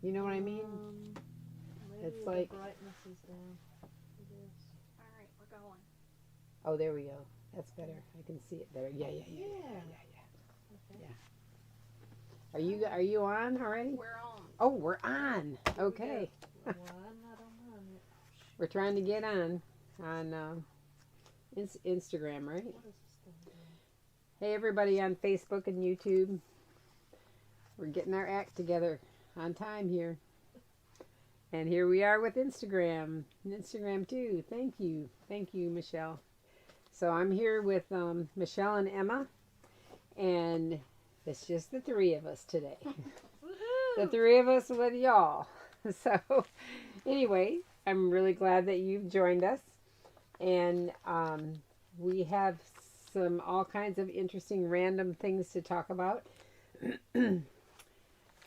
You know what I mean? Maybe It's the like, brightness is down. It is. All right, we're going. oh, there we go. That's better. I can see it better. Yeah, yeah, yeah, yeah, yeah, yeah. Okay. Yeah. Are you on already? We're on. Oh, we're on. Okay. Well, I'm not on mine yet. We're trying to get on Instagram, right? What is this thing doing? Hey, everybody on Facebook and YouTube. We're getting our act together on time here. And here we are with Instagram. Instagram too. Thank you. Thank you, Michelle. So I'm here with Michelle and Emma. And it's just the three of us today. The three of us with y'all. So anyway, I'm really glad that you've joined us. And we have some all kinds of interesting random things to talk about.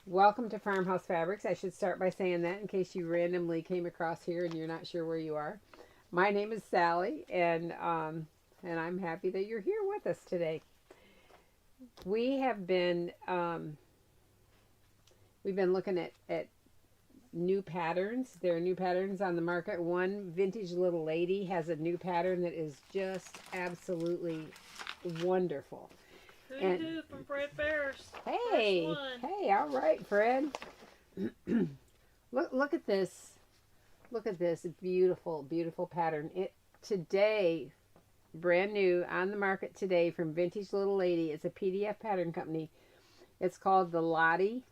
Welcome to Farmhouse Fabrics. I should start by saying that in case you randomly came across here and you're not sure where you are. My name is Sally, and I'm happy that you're here with us today. We have been we've been looking at new patterns. There are new patterns on the market. One Vintage Little Lady has a new pattern that is just absolutely wonderful. Pretty good from Fred Ferris. Hey, hey, all right, Fred. look at this. Look at this beautiful, beautiful pattern. It today, brand new on the market today from Vintage Little Lady. It's a PDF pattern company. It's called the Lottie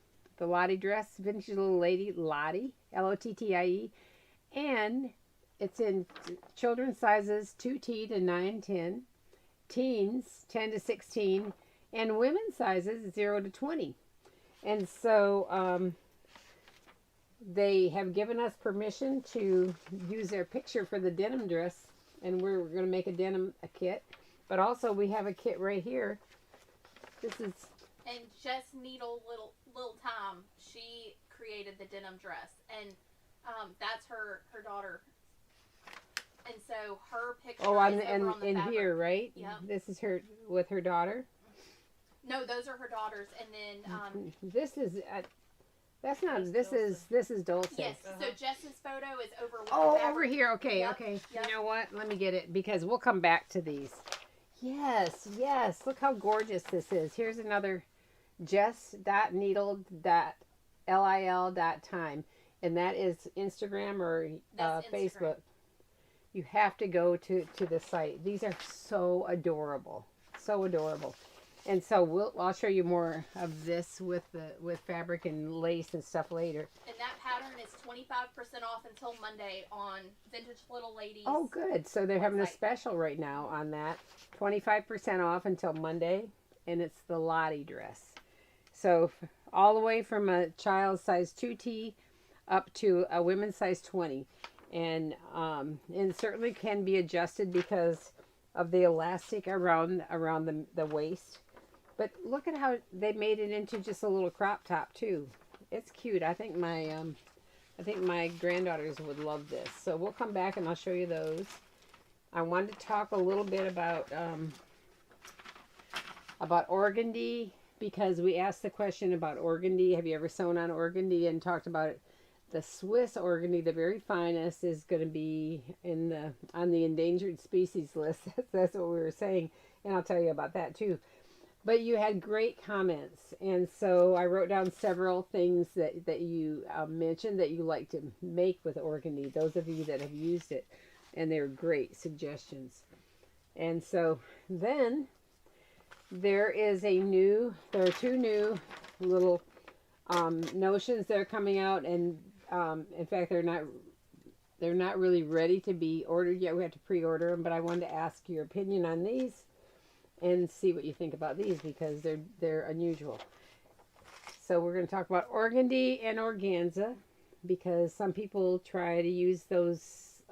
dress. Vintage Little Lady Lottie, Lottie, and it's in children's sizes 2T to 9-10, teens 10 to 16. And women's sizes 0 to 20. And so they have given us permission to use their picture for the denim dress. And we're going to make a kit. But also we have a kit right here. This is... And Jess Needle Little Time, she created the denim dress. And that's her daughter. And so her picture is over on the fabric. Here, right? Yep. This is her with her daughter. No, those are her daughters, and then this is that's not. This is Dulce. Yes. So Jess's photo is over. Oh, over here. Okay, Yep. Okay. Yep. You know what? Let me get it because we'll come back to these. Yes, yes. Look how gorgeous this is. Here's another jess.needle.lil.time, and that is Instagram or Facebook. You have to go to the site. These are so adorable, so adorable. And so I'll show you more of this with fabric and lace and stuff later. And that pattern is 25% off until Monday on Vintage Little Ladies. Oh, good. So they're having a special right now on that. 25% off until Monday. And it's the Lottie dress. So all the way from a child size 2T up to a women's size 20. And certainly can be adjusted because of the elastic around the waist. But look at how they made it into just a little crop top too. It's cute. I think my granddaughters would love this. So we'll come back and I'll show you those. I wanted to talk a little bit about organdy because we asked the question about organdy. Have you ever sewn on organdy? And talked about it. The Swiss organdy, the very finest, is going to be on the endangered species list. That's what we were saying, and I'll tell you about that too. But you had great comments, and so I wrote down several things that you mentioned that you like to make with organdy. Those of you that have used it, and they're great suggestions. And so then there are two new little notions that are coming out, and in fact they're not really ready to be ordered yet. We have to pre-order them, but I wanted to ask your opinion on these and see what you think about these because they're unusual. So we're going to talk about organdy and organza because some people try to use those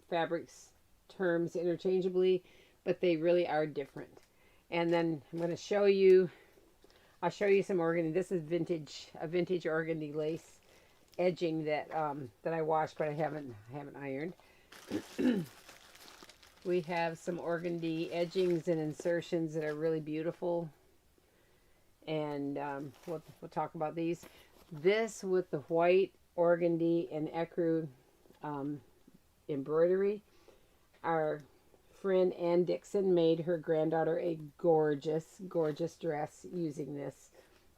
fabrics terms interchangeably, but they really are different. And then I'm going to show you. I'll show you some organdy. This is a vintage organdy lace edging that I washed, but I haven't ironed. We have some organdy edgings and insertions that are really beautiful, and we'll talk about these. this with the white organdy and ecru embroidery. Our friend Ann Dixon made her granddaughter a gorgeous, gorgeous dress using this.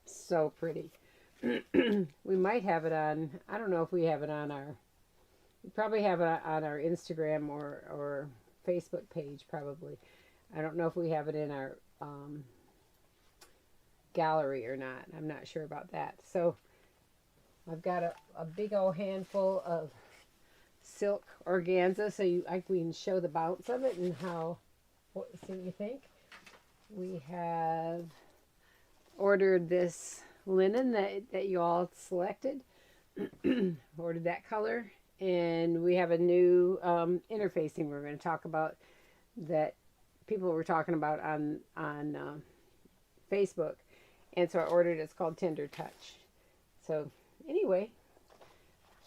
So pretty. We might have it on, I don't know if we have it on our, we probably have it on our Instagram or Facebook page probably. I don't know if we have it in our gallery or not. I'm not sure about that. So I've got a big old handful of silk organza, so we can show the bounce of it and see what you think. We have ordered this linen that you all selected. Ordered that color, and we have a new interfacing we're going to talk about that people were talking about on Facebook, and so I ordered it's called Tender Touch. So anyway,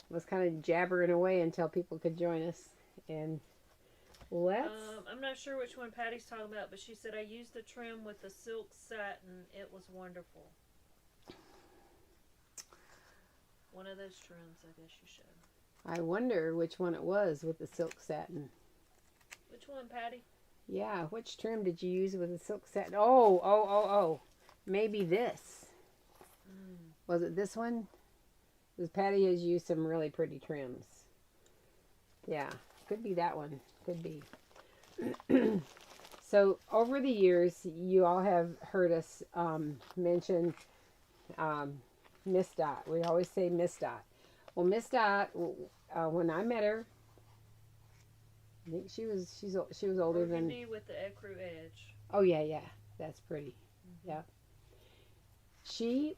I was kind of jabbering away until people could join us, and let's I'm not sure which one Patty's talking about, but she said I used the trim with the silk satin. It was wonderful. One of those trims, I guess you showed. I wonder which one it was with the silk satin. Which one, Patty? Yeah, which trim did you use with the silk satin? Oh. Maybe this. Was it this one? Because Patty has used some really pretty trims. Yeah, could be that one. Could be. So, over the years, you all have heard us mention Miss Dot. We always say Miss Dot. Well, Miss Dot, when I met her, I think she was older than. Organdy with the ecru edge. Oh yeah, that's pretty. Mm-hmm. Yeah. She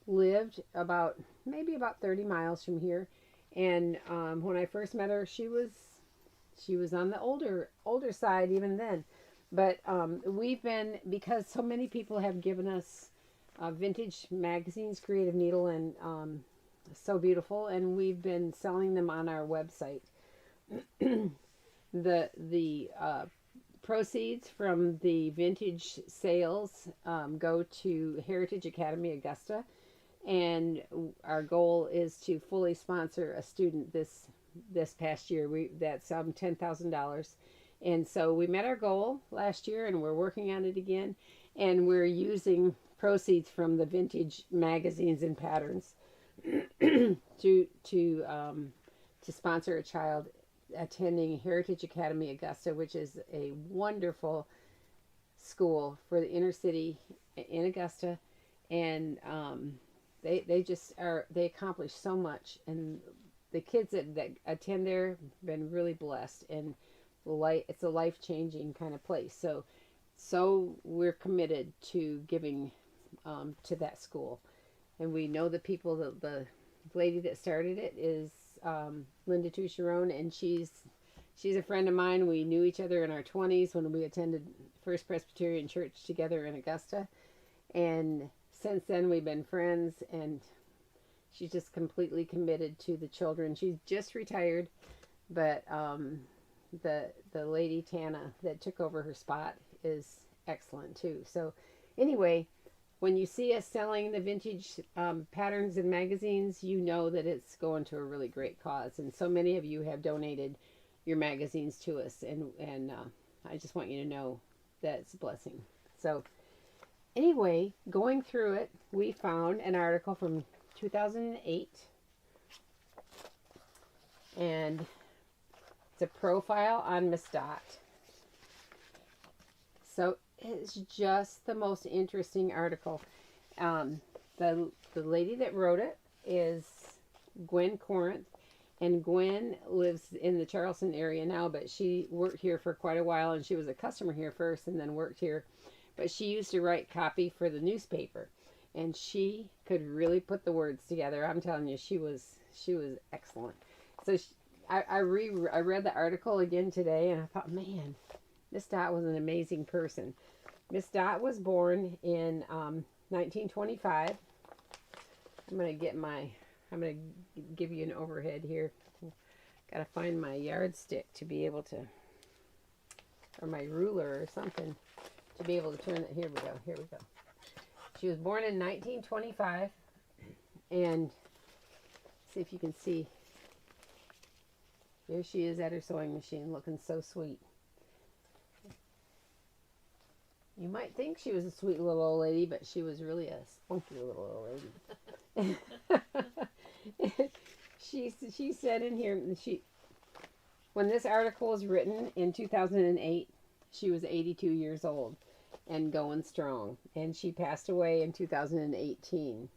lived maybe about 30 miles from here, and when I first met her, she was on the older side even then. But we've been, because so many people have given us vintage magazines, Creative Needle, and So Beautiful, and we've been selling them on our website. The proceeds from the vintage sales go to Heritage Academy Augusta, and our goal is to fully sponsor a student this past year. That's $10,000. And so we met our goal last year, and we're working on it again, and we're using proceeds from the vintage magazines and patterns to sponsor a child attending Heritage Academy Augusta, which is a wonderful school for the inner city in Augusta, and they accomplish so much, and the kids that attend there have been really blessed, and it's a life-changing kind of place. So we're committed to giving to that school, and we know the people. The lady that started it is Linda Toucheron, and she's a friend of mine. We knew each other in our 20s when we attended First Presbyterian Church together in Augusta, and since then we've been friends, and she's just completely committed to the children. She's just retired, but the lady Tana that took over her spot is excellent too. So anyway, when you see us selling the vintage patterns and magazines, you know that it's going to a really great cause. And so many of you have donated your magazines to us. And I just want you to know that it's a blessing. So anyway, going through it, we found an article from 2008. And it's a profile on Miss Dot. So it's just the most interesting article. The lady that wrote it is Gwen Corinth, and Gwen lives in the Charleston area now, but she worked here for quite a while, and she was a customer here first and then worked here. But she used to write copy for the newspaper, and she could really put the words together. I'm telling you, she was excellent. So I read the article again today, and I thought, man, Miss Dot was an amazing person. Miss Dot was born in 1925. I'm going to give you an overhead here. Got to find my yardstick to be able to, or my ruler or something, to be able to turn it. Here we go. She was born in 1925, and see if you can see. Here she is at her sewing machine, looking so sweet. You might think she was a sweet little old lady, but she was really a spunky little old lady. She said in here, when this article was written in 2008, she was 82 years old and going strong. And she passed away in 2018.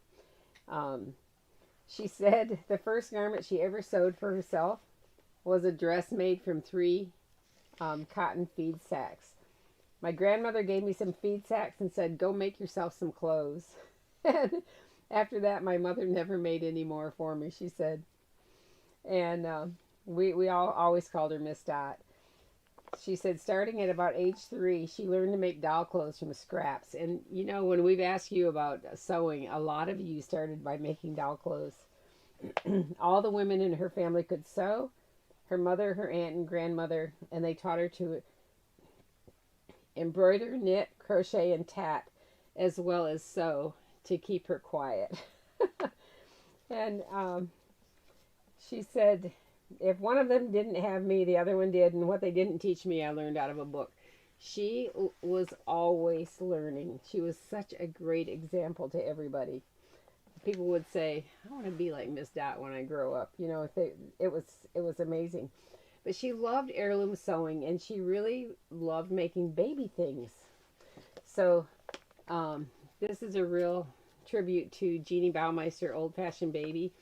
She said the first garment she ever sewed for herself was a dress made from 3 cotton feed sacks. My grandmother gave me some feed sacks and said, go make yourself some clothes. And after that, my mother never made any more for me, she said. And we all always called her Miss Dot. She said starting at about age 3, she learned to make doll clothes from scraps. And, you know, when we've asked you about sewing, a lot of you started by making doll clothes. All the women in her family could sew. Her mother, her aunt, and grandmother, and they taught her to embroider, knit, crochet, and tat, as well as sew to keep her quiet. And she said, if one of them didn't have me, the other one did, and what they didn't teach me, I learned out of a book. She was always learning. She was such a great example to everybody. People would say, I want to be like Miss Dot when I grow up. You know, it was amazing. But she loved heirloom sewing, and she really loved making baby things. So this is a real tribute to Jeannie Baumeister Old Fashioned Baby.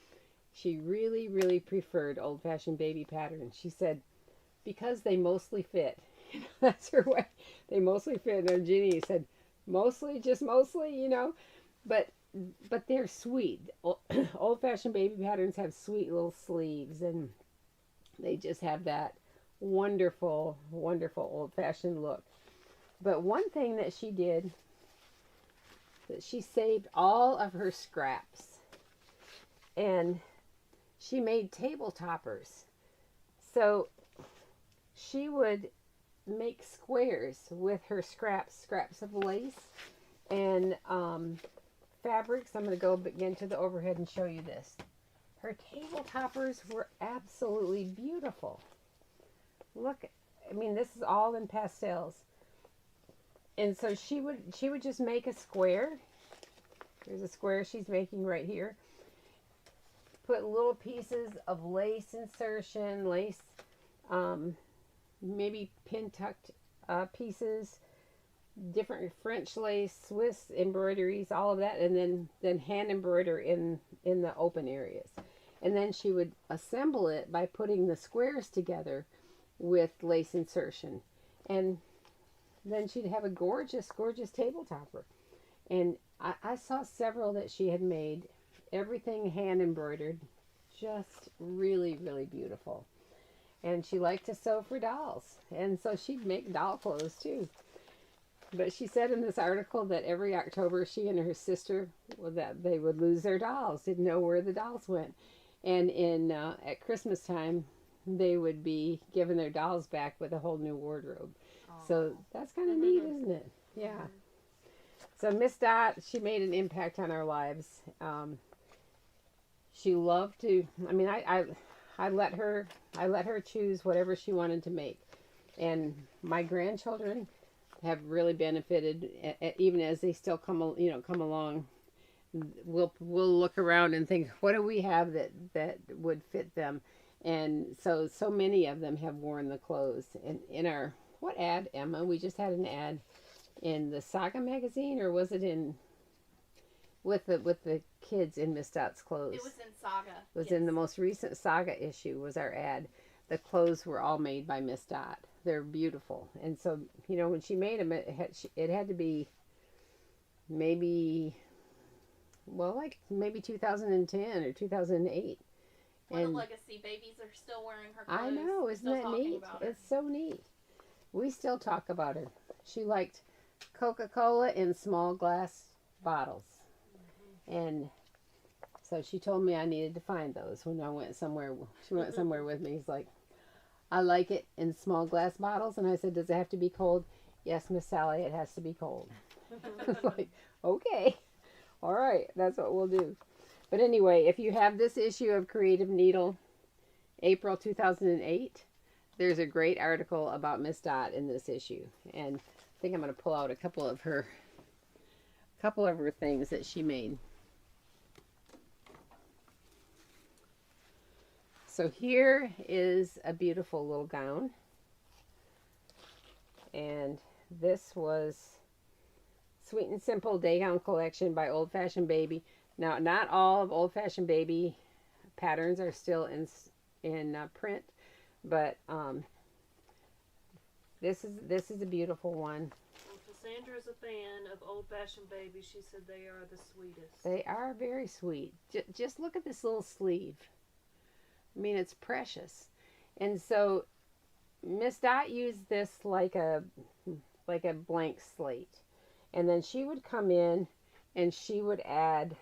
She really, really preferred Old Fashioned Baby patterns. She said, because they mostly fit. That's her way. They mostly fit. And Jeannie said, mostly, just mostly, you know. But they're sweet. Old Fashioned Baby patterns have sweet little sleeves, and they just have that wonderful, wonderful old-fashioned look. But one thing that she did, that she saved all of her scraps, and she made table toppers. So she would make squares with her scraps of lace and fabrics. I'm going to go again to the overhead and show you this. Her table toppers were absolutely beautiful. Look, I mean, this is all in pastels. And so she would just make a square. There's a square she's making right here. Put little pieces of lace insertion, maybe pin-tucked pieces, different French lace, Swiss embroideries, all of that, and then hand embroider in the open areas. And then she would assemble it by putting the squares together with lace insertion. And then she'd have a gorgeous, gorgeous table topper. And I saw several that she had made, everything hand embroidered, just really, really beautiful. And she liked to sew for dolls. And so she'd make doll clothes too. But she said in this article that every October she and her sister, that they would lose their dolls, didn't know where the dolls went. And at Christmas time, they would be giving their dolls back with a whole new wardrobe. Aww. So that's kind of neat, isn't it? Yeah. Mm-hmm. So Miss Dot, she made an impact on our lives. She loved to, I mean, I let her choose whatever she wanted to make. And my grandchildren have really benefited, even as they still come along. We'll look around and think, what do we have that would fit them? And so many of them have worn the clothes. And in our, what ad, Emma? We just had an ad in the Saga magazine, or was it in with the kids in Miss Dot's clothes? It was in Saga. It was in the most recent Saga issue was our ad. The clothes were all made by Miss Dot. They're beautiful. And so, you know, when she made them, it had to be maybe 2010 or 2008. When the legacy babies are still wearing her clothes. I know, isn't that neat? It's so neat. We still talk about her. She liked Coca-Cola in small glass bottles. Mm-hmm. And so she told me I needed to find those when I went somewhere. She went somewhere with me. He's like, I like it in small glass bottles. And I said, does it have to be cold? Yes, Miss Sally, it has to be cold. Like, okay. All right, that's what we'll do. But anyway, if you have this issue of Creative Needle, April 2008, there's a great article about Miss Dot in this issue. And I think I'm going to pull out a couple of her things that she made. So here is a beautiful little gown. And this was Sweet and Simple Day Gown Collection by Old Fashioned Baby. Now, not all of Old Fashioned Baby patterns are still in print, but this is a beautiful one. Well, Cassandra is a fan of Old Fashioned Baby. She said they are the sweetest. They are very sweet. Just look at this little sleeve. I mean, it's precious. And so Miss Dot used this like a blank slate. And then she would come in and she would add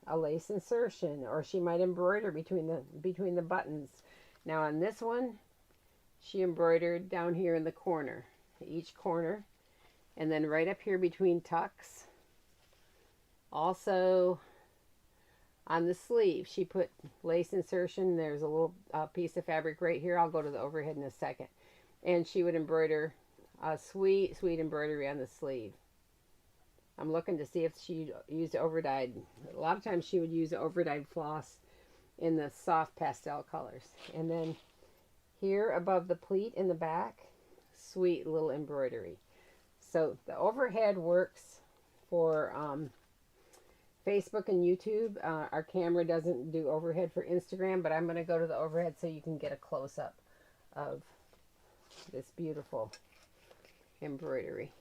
a lace insertion, or she might embroider between the buttons. Now on this one, she embroidered down here in the corner, each corner, and then right up here between tucks. Also on the sleeve, she put lace insertion. There's a little piece of fabric right here. I'll go to the overhead in a second. And she would embroider a sweet embroidery on the sleeve. I'm looking to see if she used overdyed. A lot of times she would use overdyed floss in the soft pastel colors. And then here above the pleat in the back, sweet little embroidery. So the overhead works for Facebook and YouTube. Our camera doesn't do overhead for Instagram, but I'm going to go to the overhead so you can get a close-up of this beautiful embroidery.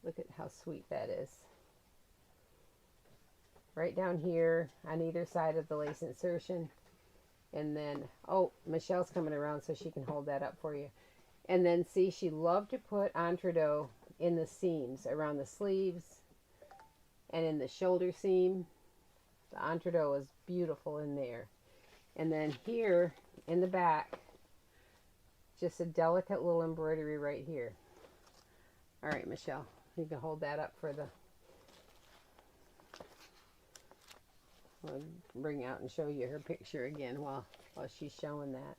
Look at how sweet that is. Right down here on either side of the lace insertion. And then, oh, Michelle's coming around so she can hold that up for you. And then see, she loved to put entredeaux in the seams around the sleeves and in the shoulder seam. The entredeaux is beautiful in there. And then here in the back, just a delicate little embroidery right here. All right, Michelle, you can hold that up for the... I'll bring out and show you her picture again while she's showing that.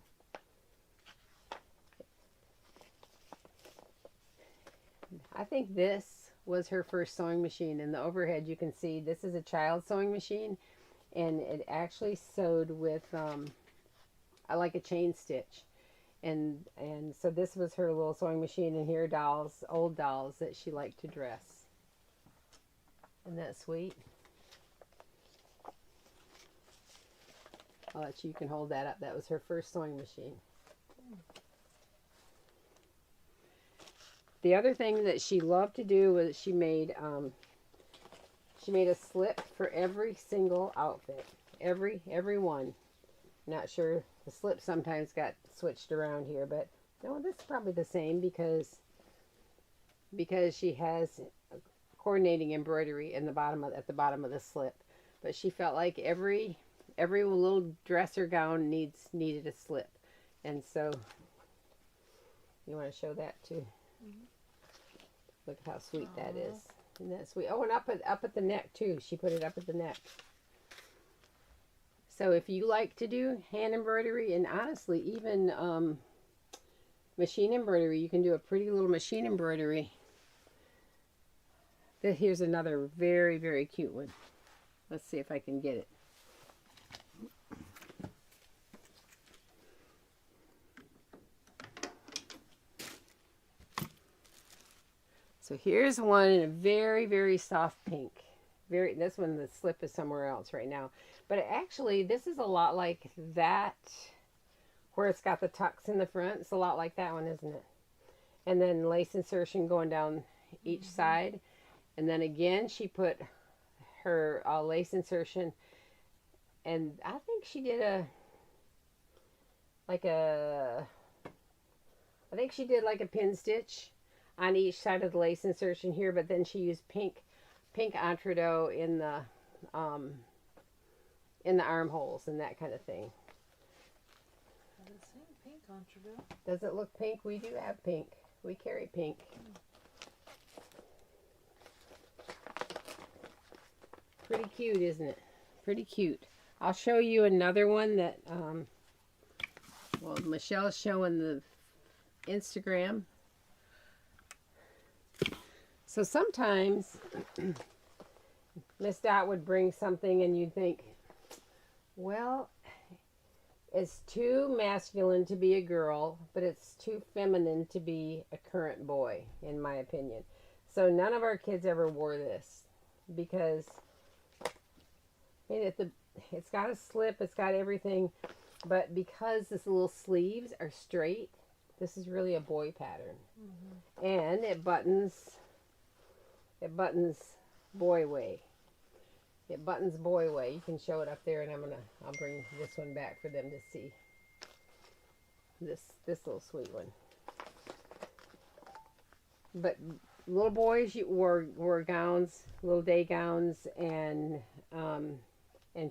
I think this was her first sewing machine. In the overhead you can see this is a child sewing machine, and it actually sewed with like a chain stitch. And so this was her little sewing machine, and here are dolls, old dolls that she liked to dress. Isn't that sweet? I'll let you can hold that up. That was her first sewing machine. The other thing that she loved to do was she made a slip for every single outfit. Every one. Not sure, the slip sometimes got switched around here, but no, this is probably the same because she has coordinating embroidery in the bottom at the bottom of the slip. But she felt like every little dress or gown needed a slip. And so you want to show that too. Mm-hmm. Look at how sweet that is. Isn't that sweet? Oh, and up at the neck too. She put it up at the neck. So if you like to do hand embroidery, and honestly even machine embroidery, you can do a pretty little machine embroidery. Here's another very, very cute one. Let's see if I can get it. So here's one in a very, very soft pink. This one, the slip is somewhere else right now. But actually, this is a lot like that, where it's got the tucks in the front. It's a lot like that one, isn't it? And then lace insertion going down each side. And then again, she put her lace insertion. And I think she did a pin stitch on each side of the lace insertion here, but then she used pink entredeaux in the armholes and that kind of thing. Doesn't seem pink entredeaux. Does it look pink? We do have pink. We carry pink. Pretty cute, isn't it? Pretty cute. I'll show you another one that, well, Michelle's showing the Instagram. So sometimes Miss Dot would bring something and you'd think, well, it's too masculine to be a girl, but it's too feminine to be a current boy, in my opinion. So none of our kids ever wore this because I mean, it's got a slip, it's got everything, but because this little sleeves are straight, this is really a boy pattern. Mm-hmm. And it buttons boy way. It buttons boy way. You can show it up there, and I'll bring this one back for them to see. This little sweet one. But little boys wore gowns, little day gowns, and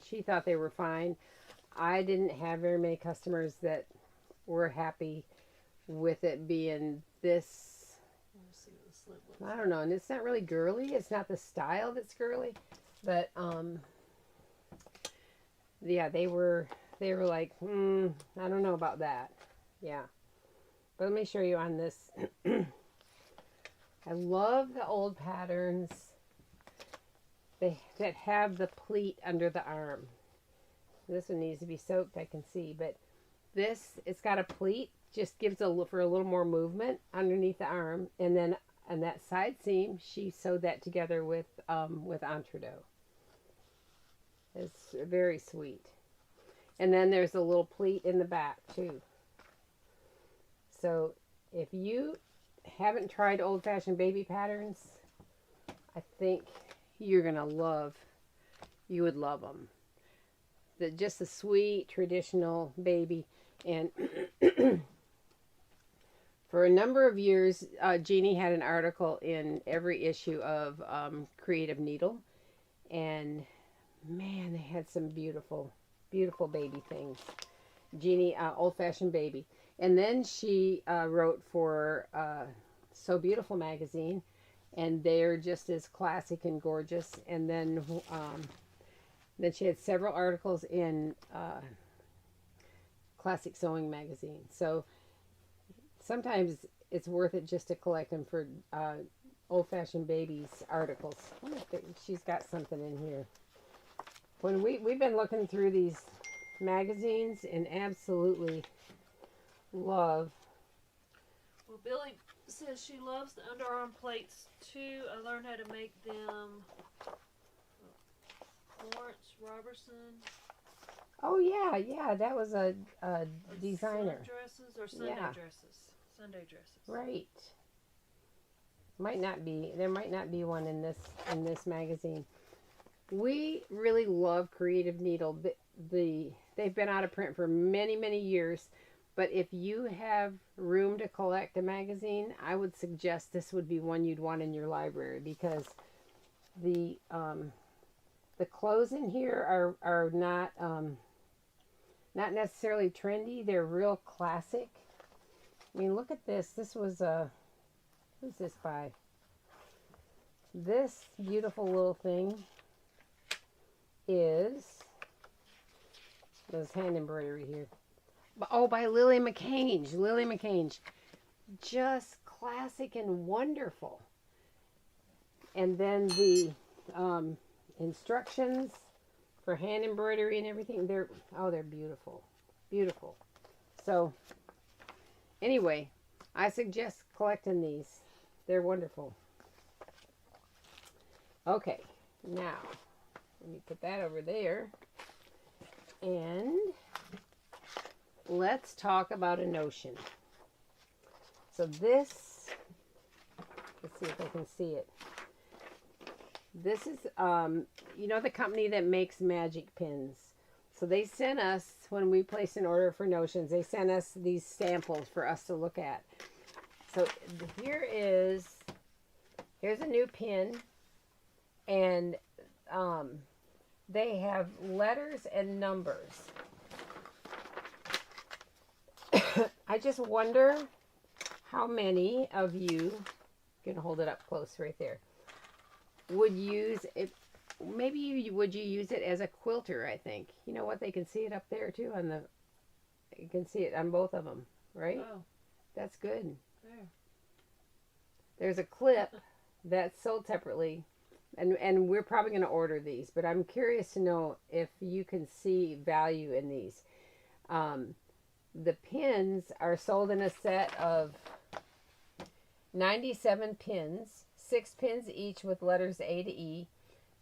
she thought they were fine. I didn't have very many customers that were happy with it being this. I don't know, and it's not really girly. It's not the style that's girly, but yeah, they were like, I don't know about that. Yeah, but let me show you on this. I love the old patterns that have the pleat under the arm. This one needs to be soaked, I can see, but this, it's got a pleat, just gives for a little more movement underneath the arm, and then on that side seam, she sewed that together with entredot. It's very sweet. And then there's a little pleat in the back too. So if you haven't tried old-fashioned baby patterns, I think you would love them. Just a sweet traditional baby. And for a number of years, Jeannie had an article in every issue of Creative Needle, and man, they had some beautiful, beautiful baby things. Jeannie, old-fashioned baby. And then she wrote for So Beautiful magazine, and they're just as classic and gorgeous. And then she had several articles in Classic Sewing magazine. So sometimes it's worth it just to collect them for old-fashioned babies articles. I wonder if she's got something in here. When we've been looking through these magazines and absolutely love. Well, Billy says she loves the underarm plates too. I learned how to make them. Florence Robertson. Oh yeah, that was a designer. Dresses or Sunday dresses. Sunday dresses. Right. There might not be one in this magazine. We really love Creative Needle. They've been out of print for many, many years, but if you have room to collect a magazine, I would suggest this would be one you'd want in your library, because the clothes in here are not necessarily trendy. They're real classic. I mean, look at this. This was who's this by? This beautiful little thing there's hand embroidery here. Oh, by Lily McCange. Lily McCange. Just classic and wonderful. And then the instructions for hand embroidery and everything, they're beautiful. Beautiful. So anyway, I suggest collecting these. They're wonderful. Okay, now let me put that over there, and let's talk about a notion. So this, let's see if I can see it. This is, the company that makes magic pins. So they sent us, when we placed an order for notions, they sent us these samples for us to look at. So here's a new pin, and they have letters and numbers. I just wonder how many of you, I'm going to hold it up close right there, would use it. maybe would you use it as a quilter? I think you know what, they can see it up there too on the. You can see it on both of them, right? Oh, That's good. there. There's a clip that's sold separately, and we're probably going to order these. But I'm curious to know if you can see value in these. The pins are sold in a set of 97 pins, 6 pins each with letters A to E,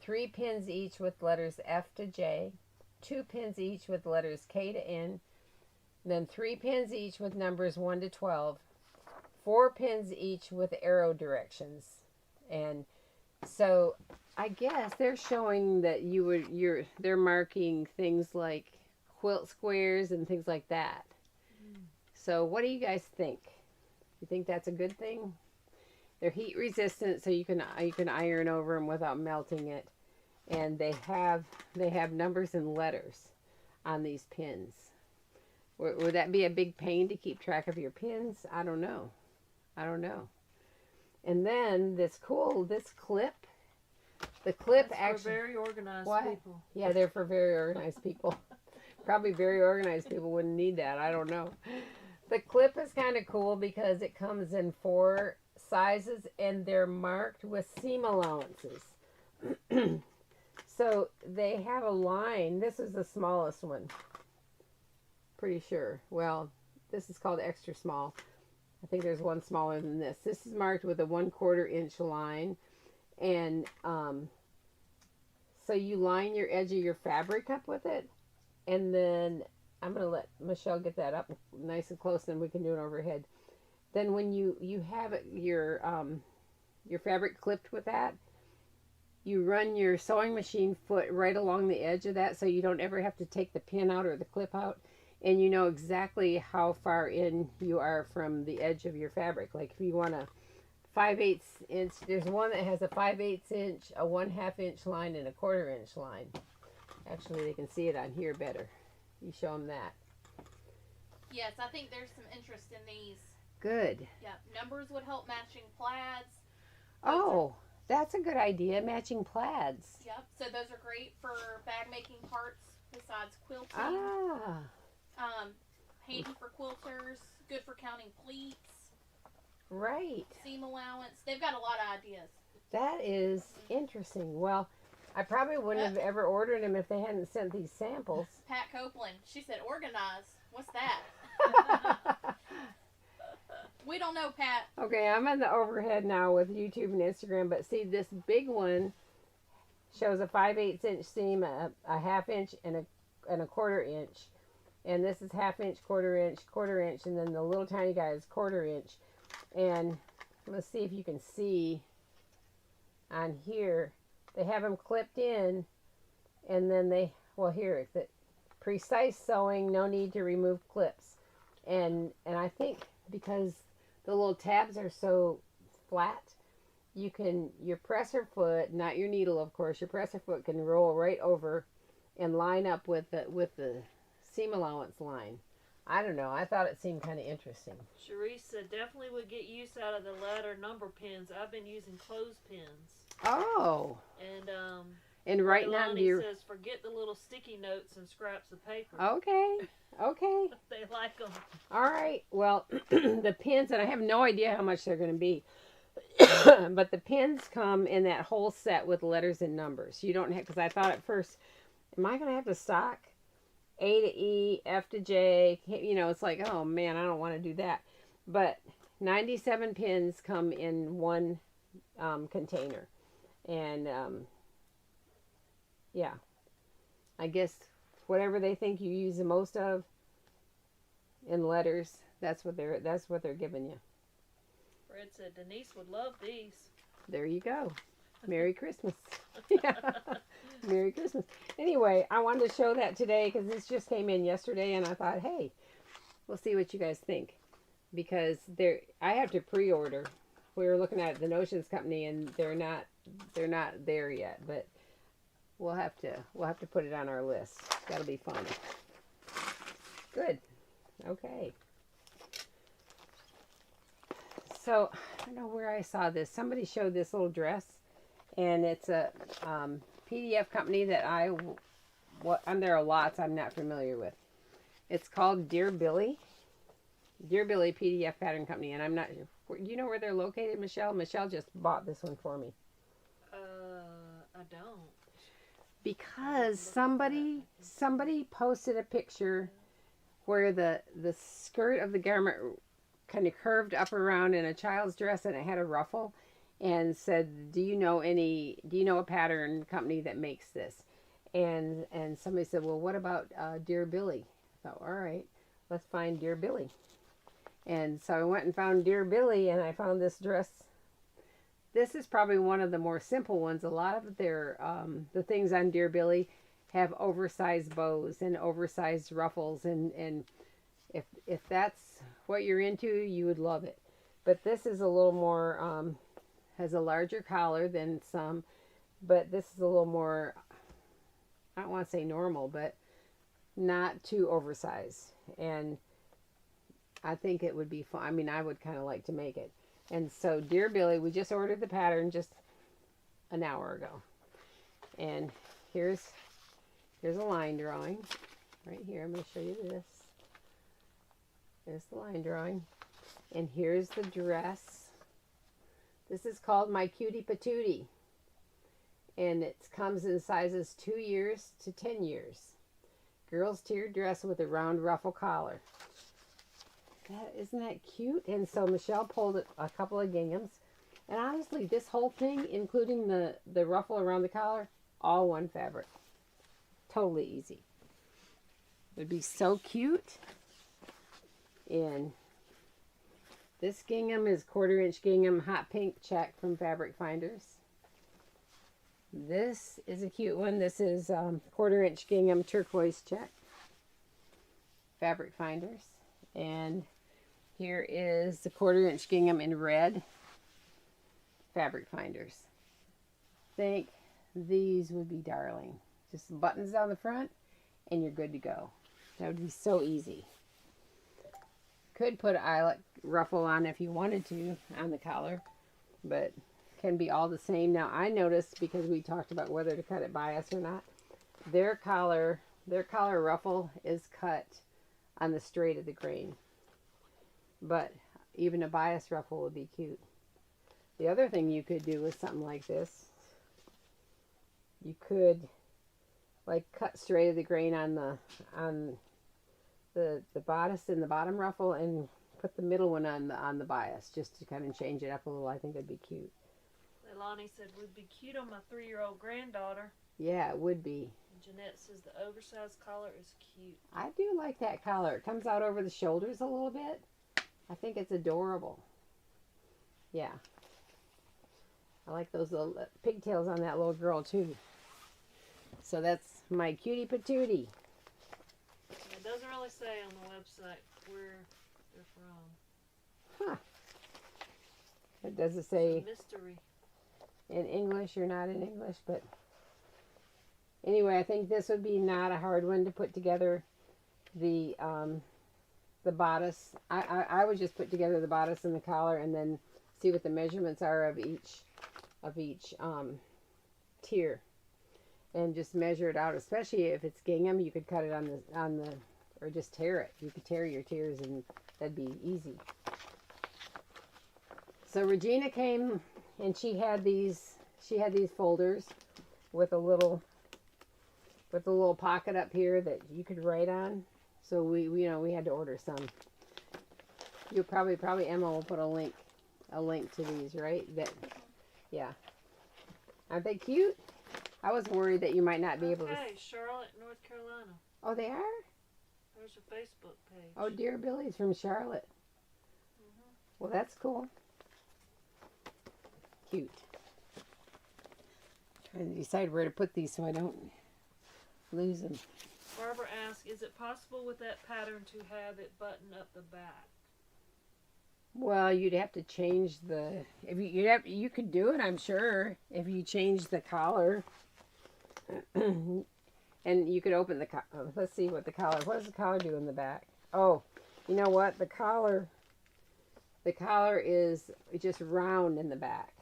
3 pins each with letters F to J, 2 pins each with letters K to N, then 3 pins each with numbers 1 to 12, 4 pins each with arrow directions. And so I guess they're showing that they're marking things like quilt squares and things like that. So what do you guys think? You think that's a good thing? They're heat resistant, so you can iron over them without melting it. And they have numbers and letters on these pins. Would that be a big pain to keep track of your pins? I don't know. And then this clip. The clip That's actually for very organized people. Yeah, they're for very organized people. Probably very organized people wouldn't need that. I don't know. The clip is kind of cool because it comes in 4 sizes and they're marked with seam allowances. So they have a line. This is the smallest one. Pretty sure. Well, this is called extra small. I think there's one smaller than this. This is marked with a 1/4 inch line. And so you line your edge of your fabric up with it. And then I'm going to let Michelle get that up nice and close, and we can do it overhead. Then when you have it, your fabric clipped with that, you run your sewing machine foot right along the edge of that so you don't ever have to take the pin out or the clip out. And you know exactly how far in you are from the edge of your fabric. Like if you want a 5/8 inch, there's one that has a 5/8 inch, a 1/2 inch line, and a 1/4 inch line. Actually, they can see it on here better. You show them that. Yes, I think there's some interest in these. Good. Yep, numbers would help matching plaids. Oh, that's a good idea, matching plaids. Yep, so those are great for bag making parts besides quilting. Ah. Handy for quilters, good for counting pleats. Right. Seam allowance. They've got a lot of ideas. That is interesting. Well, I probably wouldn't have ever ordered them if they hadn't sent these samples. Pat Copeland, she said organize. What's that? We don't know, Pat. Okay, I'm on the overhead now with YouTube and Instagram, but see, this big one shows a 5/8 inch seam, a 1/2 inch, and a 1/4 inch. And this is 1/2 inch, 1/4 inch, 1/4 inch, and then the little tiny guy is 1/4 inch. And let's see if you can see on here, they have them clipped in, and then here, the precise sewing, no need to remove clips. And I think because the little tabs are so flat, your presser foot, not your needle of course, your presser foot can roll right over and line up with the seam allowance line. I don't know. I thought it seemed kind of interesting. Cherise said definitely would get use out of the ladder number pins. I've been using clothespins. Oh. And right now says forget the little sticky notes and scraps of paper. Okay. They like them. All right. Well, the pins, and I have no idea how much they're going to be, but the pins come in that whole set with letters and numbers. You don't have, because I thought at first, am I going to have to stock A to E, F to J? You know, it's like, oh man, I don't want to do that. But 97 pins come in one container. And yeah, I guess whatever they think you use the most of in letters, that's what they're giving you. Fred said Denise would love these. There you go. Merry Christmas. Yeah. Merry Christmas. Anyway, I wanted to show that today because this just came in yesterday, and I thought, hey, we'll see what you guys think, because I have to pre-order. We were looking at the Notions company, and they're not there yet, but we'll have to put it on our list. That'll be fun. Good. Okay. So I don't know where I saw this. Somebody showed this little dress, and it's a PDF company that and there are lots I'm not familiar with. It's called Dear Billy. Dear Billy PDF Pattern Company, and I'm not. Do you know where they're located, Michelle? Michelle just bought this one for me. I don't. Because somebody posted a picture where the skirt of the garment kind of curved up around in a child's dress, and it had a ruffle, and said, do you know a pattern company that makes this? And somebody said, well, what about Dear Billy? I thought, all right, let's find Dear Billy. And so I went and found Dear Billy, and I found this dress. This is probably one of the more simple ones. A lot of their the things on Dear Billy have oversized bows and oversized ruffles, and if that's what you're into, you would love it. But this is a little more has a larger collar than some, but this is a little more, I don't want to say normal, but not too oversized. And I think it would be fun. I mean, I would kind of like to make it. And so, Dear Billy, we just ordered the pattern just an hour ago. And here's a line drawing right here. I'm going to show you this. There's the line drawing. And here's the dress. This is called My Cutie Patootie. And it comes in sizes 2 years to 10 years. Girls tiered dress with a round ruffle collar. Isn't that cute? And so Michelle pulled a couple of ginghams. And honestly, this whole thing, including the ruffle around the collar, all one fabric. Totally easy. It would be so cute. And this gingham is 1/4 inch gingham hot pink check from Fabric Finders. This is a cute one. This is 1/4 inch gingham turquoise check. Fabric Finders. And here is the 1/4 inch gingham in red. Fabric Finders. Think these would be darling. Just buttons down the front and you're good to go. That would be so easy. Could put an eyelet ruffle on if you wanted to on the collar, but can be all the same. Now I noticed, because we talked about whether to cut it bias or not, their collar ruffle is cut on the straight of the grain. But even a bias ruffle would be cute. The other thing you could do with something like this, you could like cut straight of the grain on the bodice and the bottom ruffle, and put the middle one on the bias, just to kind of change it up a little. I think it'd be cute. Leilani said, would be cute on my 3-year-old granddaughter. Yeah, it would be. And Jeanette says the oversized collar is cute. I do like that collar. It comes out over the shoulders a little bit. I think it's adorable. Yeah. I like those little pigtails on that little girl too. So that's My Cutie Patootie. It doesn't really say on the website where they're from. Huh. It doesn't say Mystery. in English or not in English, but anyway, I think this would be not a hard one to put together. The bodice, I would just put together the bodice and the collar, and then see what the measurements are of each tier, and just measure it out. Especially if it's gingham, you could cut it on the or just tear it. You could tear your tiers, and that'd be easy. So Regina came, and she had these folders with a little pocket up here that you could write on. So we had to order some. You'll probably Emma will put a link to these, right? Yeah. Aren't they cute? I was worried that you might not be able to. Okay, Charlotte, North Carolina. Oh, they are? There's a Facebook page. Oh, Dear Billy's from Charlotte. Well, that's cool. Cute. Trying to decide where to put these so I don't lose them. Barbara asked, is it possible with that pattern to have it button up the back? Well, you'd have to change the. If you could do it, I'm sure, if you change the collar. And you could open the collar. Let's see what the collar. What does the collar do in the back? Oh, you know what? The collar is just round in the back.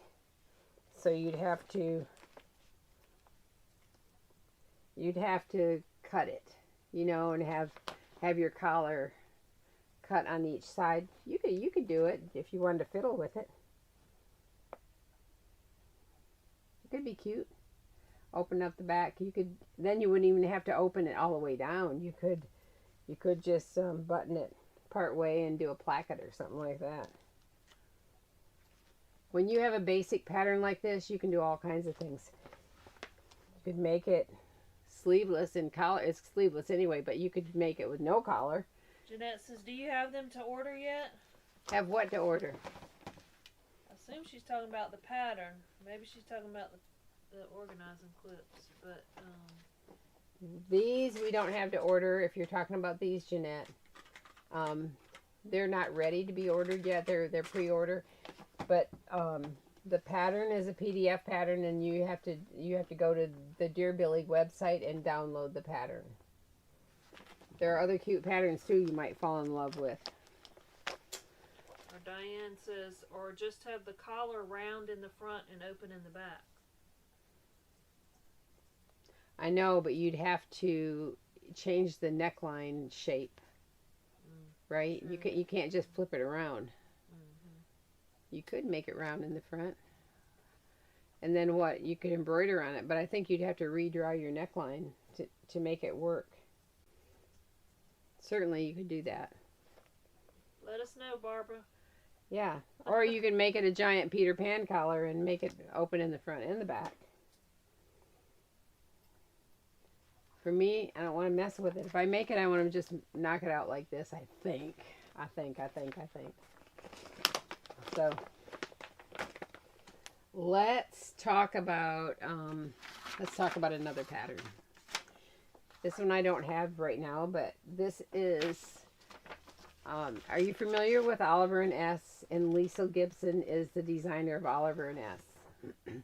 So you'd have to you'd have to cut it, you know, and have your collar cut on each side. You could do it if you wanted to fiddle with it. It could be cute. Open up the back. Then you wouldn't even have to open it all the way down. You could just button it part way and do a placket or something like that. When you have a basic pattern like this, you can do all kinds of things. You could make it sleeveless and collar. It's sleeveless anyway, but you could make it with no collar. Jeanette says, do you have them to order yet? Have what to order? I assume she's talking about the pattern. Maybe she's talking about the organizing clips, but these we don't have to order. If you're talking about these, Jeanette, they're not ready to be ordered yet. They're pre-order, but the pattern is a PDF pattern, and you have to go to the Dear Billy website and download the pattern. There are other cute patterns too you might fall in love with. Or Diane says, or just have the collar round in the front and open in the back. I know, but you'd have to change the neckline shape, right? True. You can't just flip it around. Mm-hmm. You could make it round in the front. And then what? You could embroider on it, but I think you'd have to redraw your neckline to make it work. Certainly you could do that. Let us know, Barbara. Yeah. Or you could make it a giant Peter Pan collar and make it open in the front and the back. For me, I don't want to mess with it. If I make it, I want to just knock it out like this, I think. So, let's talk about another pattern. This one I don't have right now, but this is, are you familiar with Oliver & S? And Lisa Gibson is the designer of Oliver & S.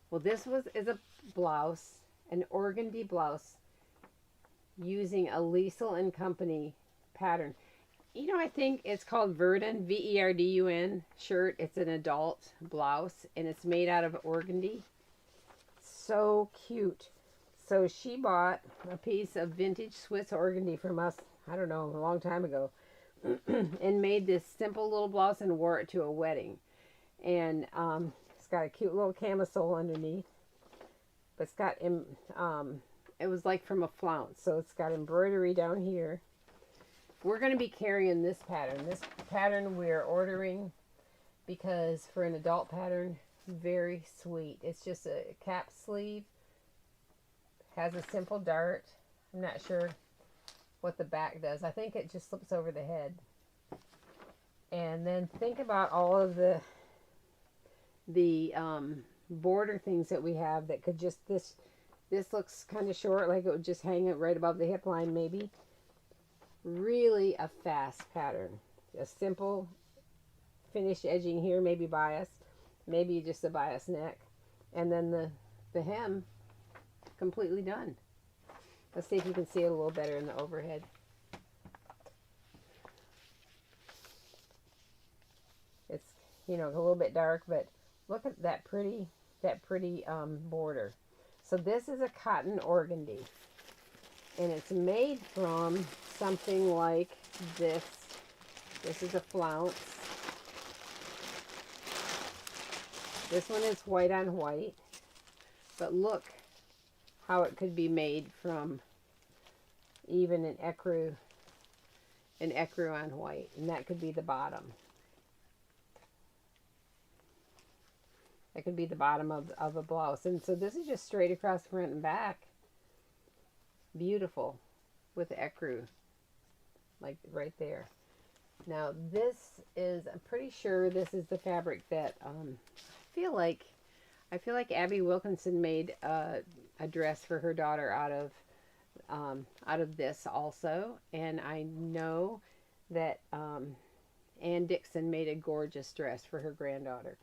Well, this is a blouse, an organdy blouse, using a Liesel & Company pattern. You know, I think it's called Verdun, Verdun shirt. It's an adult blouse, and it's made out of organdy. So cute. So she bought a piece of vintage Swiss organdy from us, I don't know, a long time ago, and made this simple little blouse and wore it to a wedding. And it's got a cute little camisole underneath, but it's got, it was like from a flounce, so it's got embroidery down here. We're going to be carrying this pattern. This pattern we're ordering because for an adult pattern, very sweet. It's just a cap sleeve. Has a simple dart. I'm not sure what the back does. I think it just slips over the head. And then think about all of the border things that we have that could just, this looks kind of short, like it would just hang it right above the hip line maybe. Really a fast pattern. A simple finished edging here, maybe bias, maybe just a bias neck, and then the hem completely done. Let's see if you can see it a little better in the overhead. It's, you know, a little bit dark, but look at that pretty border. So this is a cotton organdy, and it's made from something like this. This is a flounce. This one is white on white, but look how it could be made from even an ecru on white, and that could be the bottom. That could be the bottom of a blouse. And so this is just straight across front and back. Beautiful with ecru, like right there. Now this is, I'm pretty sure this is the fabric that I feel like Abby Wilkinson made a dress for her daughter out of this also, and I know that Ann Dixon made a gorgeous dress for her granddaughter.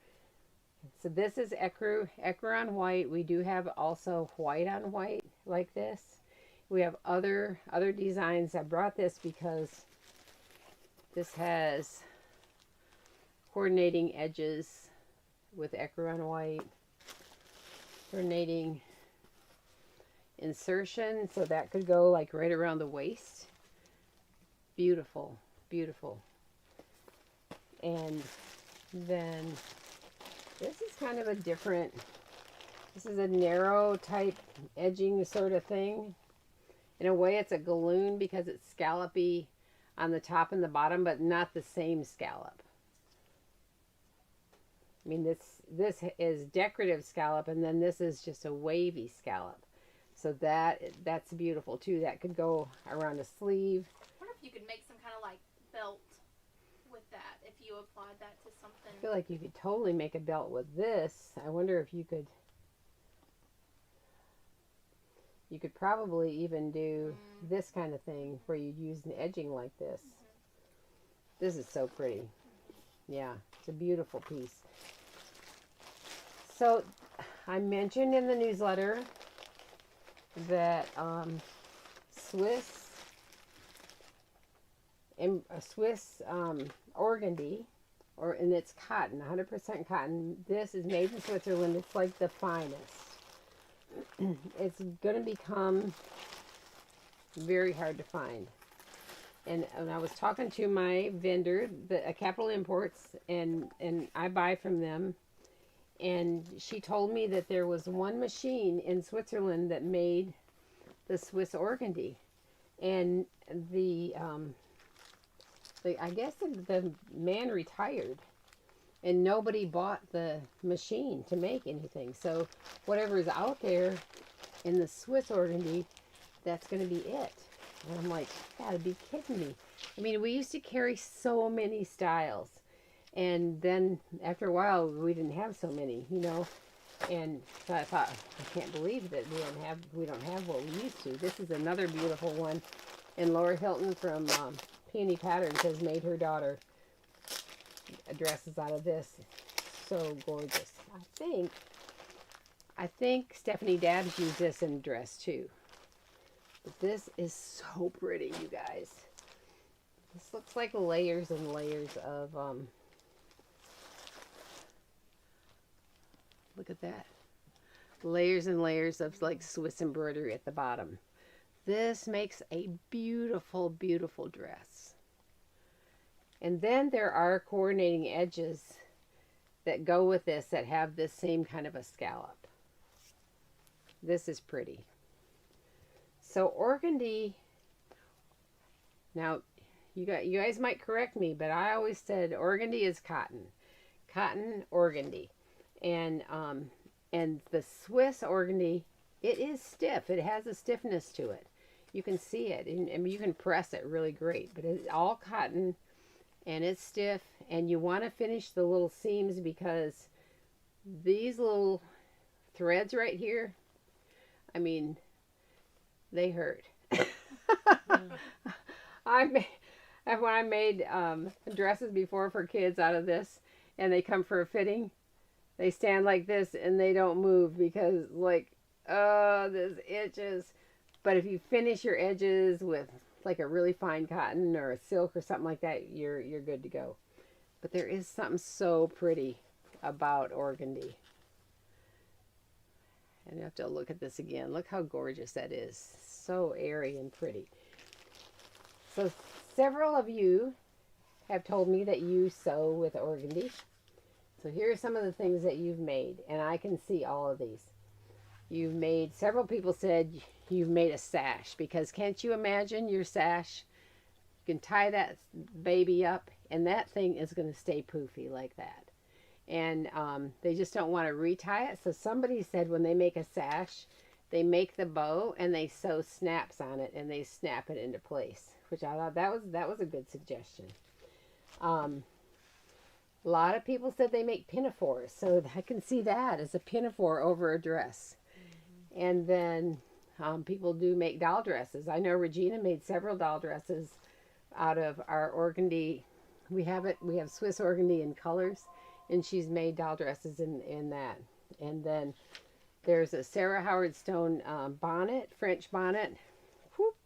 So this is ecru on white. We do have also white on white like this. We have other designs. I brought this because this has coordinating edges with ecru on white. Coordinating insertion, so that could go like right around the waist. Beautiful, beautiful. And then this is kind of a different, this is a narrow type edging sort of thing. In a way it's a galloon because it's scallopy on the top and the bottom, but not the same scallop. I mean, this is decorative scallop, and then this is just a wavy scallop. So that's beautiful too. That could go around a sleeve. I wonder if you could make some kind of like belt with that if you applied that to something. I feel like you could totally make a belt with this. I wonder if you could probably even do this kind of thing where you'd use an edging like this. This is so pretty. Yeah, it's a beautiful piece. So I mentioned in the newsletter that Swiss organdy, and it's cotton, 100% cotton. This is made in Switzerland. It's like the finest. It's going to become very hard to find. And I was talking to my vendor, Capital Imports, and I buy from them. And she told me that there was one machine in Switzerland that made the Swiss organdy. And I guess the man retired. And nobody bought the machine to make anything. So whatever's out there in the Swiss organdy, that's going to be it. And I'm like, you gotta be kidding me. I mean, we used to carry so many styles. And then after a while, we didn't have so many, you know. And so I thought, I can't believe that we don't have what we used to. This is another beautiful one. And Laura Hilton from Peony Patterns has made her daughter dresses out of this. So gorgeous. I think Stephanie Dabbs used this in a dress too. But this is so pretty, you guys. This looks like layers and layers of look at that. Layers and layers of like Swiss embroidery at the bottom. This makes a beautiful, beautiful dress. And then there are coordinating edges that go with this that have this same kind of a scallop. This is pretty. So organdy, now you guys might correct me, but I always said organdy is cotton. Cotton organdy. And the Swiss organdy, it is stiff. It has a stiffness to it. You can see it, and you can press it really great. But it's all cotton, and it's stiff. And you want to finish the little seams because these little threads right here, I mean, they hurt. When I made dresses before for kids out of this, and they come for a fitting, they stand like this and they don't move because like, oh, this itches. But if you finish your edges with like a really fine cotton or a silk or something like that, you're good to go. But there is something so pretty about organdy. And you have to look at this again. Look how gorgeous that is. So airy and pretty. So several of you have told me that you sew with organdy. So here are some of the things that you've made. And I can see all of these. You've made, several people said you've made a sash. Because can't you imagine your sash? You can tie that baby up and that thing is going to stay poofy like that. And they just don't want to retie it. So somebody said when they make a sash, they make the bow and they sew snaps on it and they snap it into place. Which I thought that was a good suggestion. A lot of people said they make pinafores. So I can see that as a pinafore over a dress. Mm-hmm. And then people do make doll dresses. I know Regina made several doll dresses out of our organdy. We have Swiss organdy in colors. And she's made doll dresses in that. And then there's a Sarah Howard Stone bonnet, French bonnet. Whoop,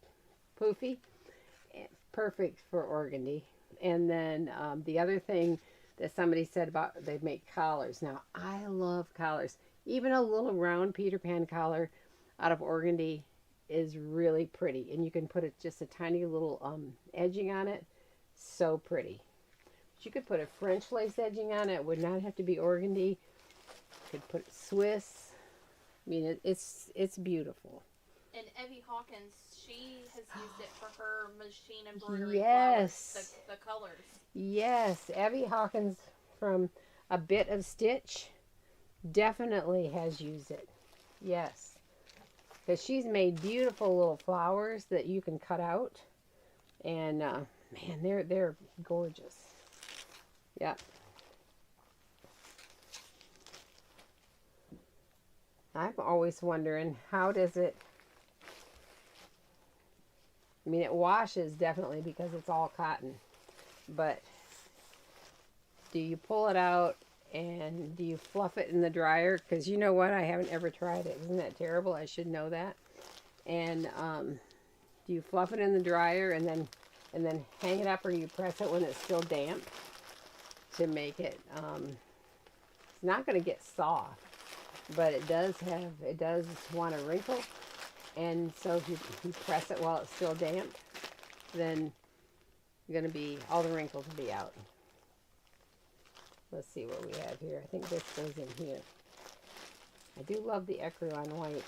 poofy. Perfect for organdy. And then the other thing that somebody said about, they make collars. Now, I love collars. Even a little round Peter Pan collar. out of Organdy is really pretty. And you can put just a tiny little edging on it. So pretty. But you could put a French lace edging on it. It would not have to be Organdy. You could put Swiss. I mean, it's beautiful. And Evie Hawkins, she has used it for her machine embroidery yes. flowers, the colors. Yes, Evie Hawkins from A Bit of Stitch definitely has used it. Yes. Because she's made beautiful little flowers that you can cut out. And, man, they're gorgeous. Yep. I'm always wondering, how does it... I mean, it washes definitely because it's all cotton. But do you pull it out and do you fluff it in the dryer? Because you know what? I haven't ever tried it. Isn't that terrible? I should know that. And do you fluff it in the dryer and then hang it up, or you press it when it's still damp to make it? It's not going to get soft, but it does want to wrinkle. And so if you press it while it's still damp, then you're going to be, all the wrinkles will be out. Let's see what we have here. I think this goes in here. I do love the ecru on white.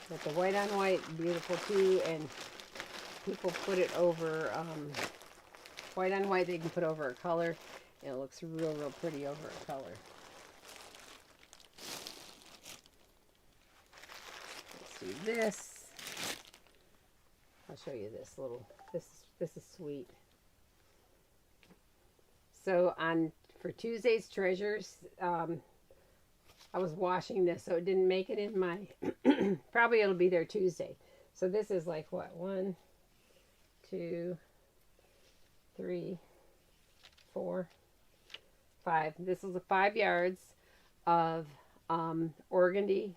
But the white on white, beautiful too. And people put it over, white on white they can put over a color. And it looks real, real pretty over a color. Let's do this. I'll show you this little, this is sweet. So for Tuesday's Treasures, I was washing this, so it didn't make it in my, probably it'll be there Tuesday. So this is like what, 1, 2, 3, 4, 5. This is 5 yards of Organdy.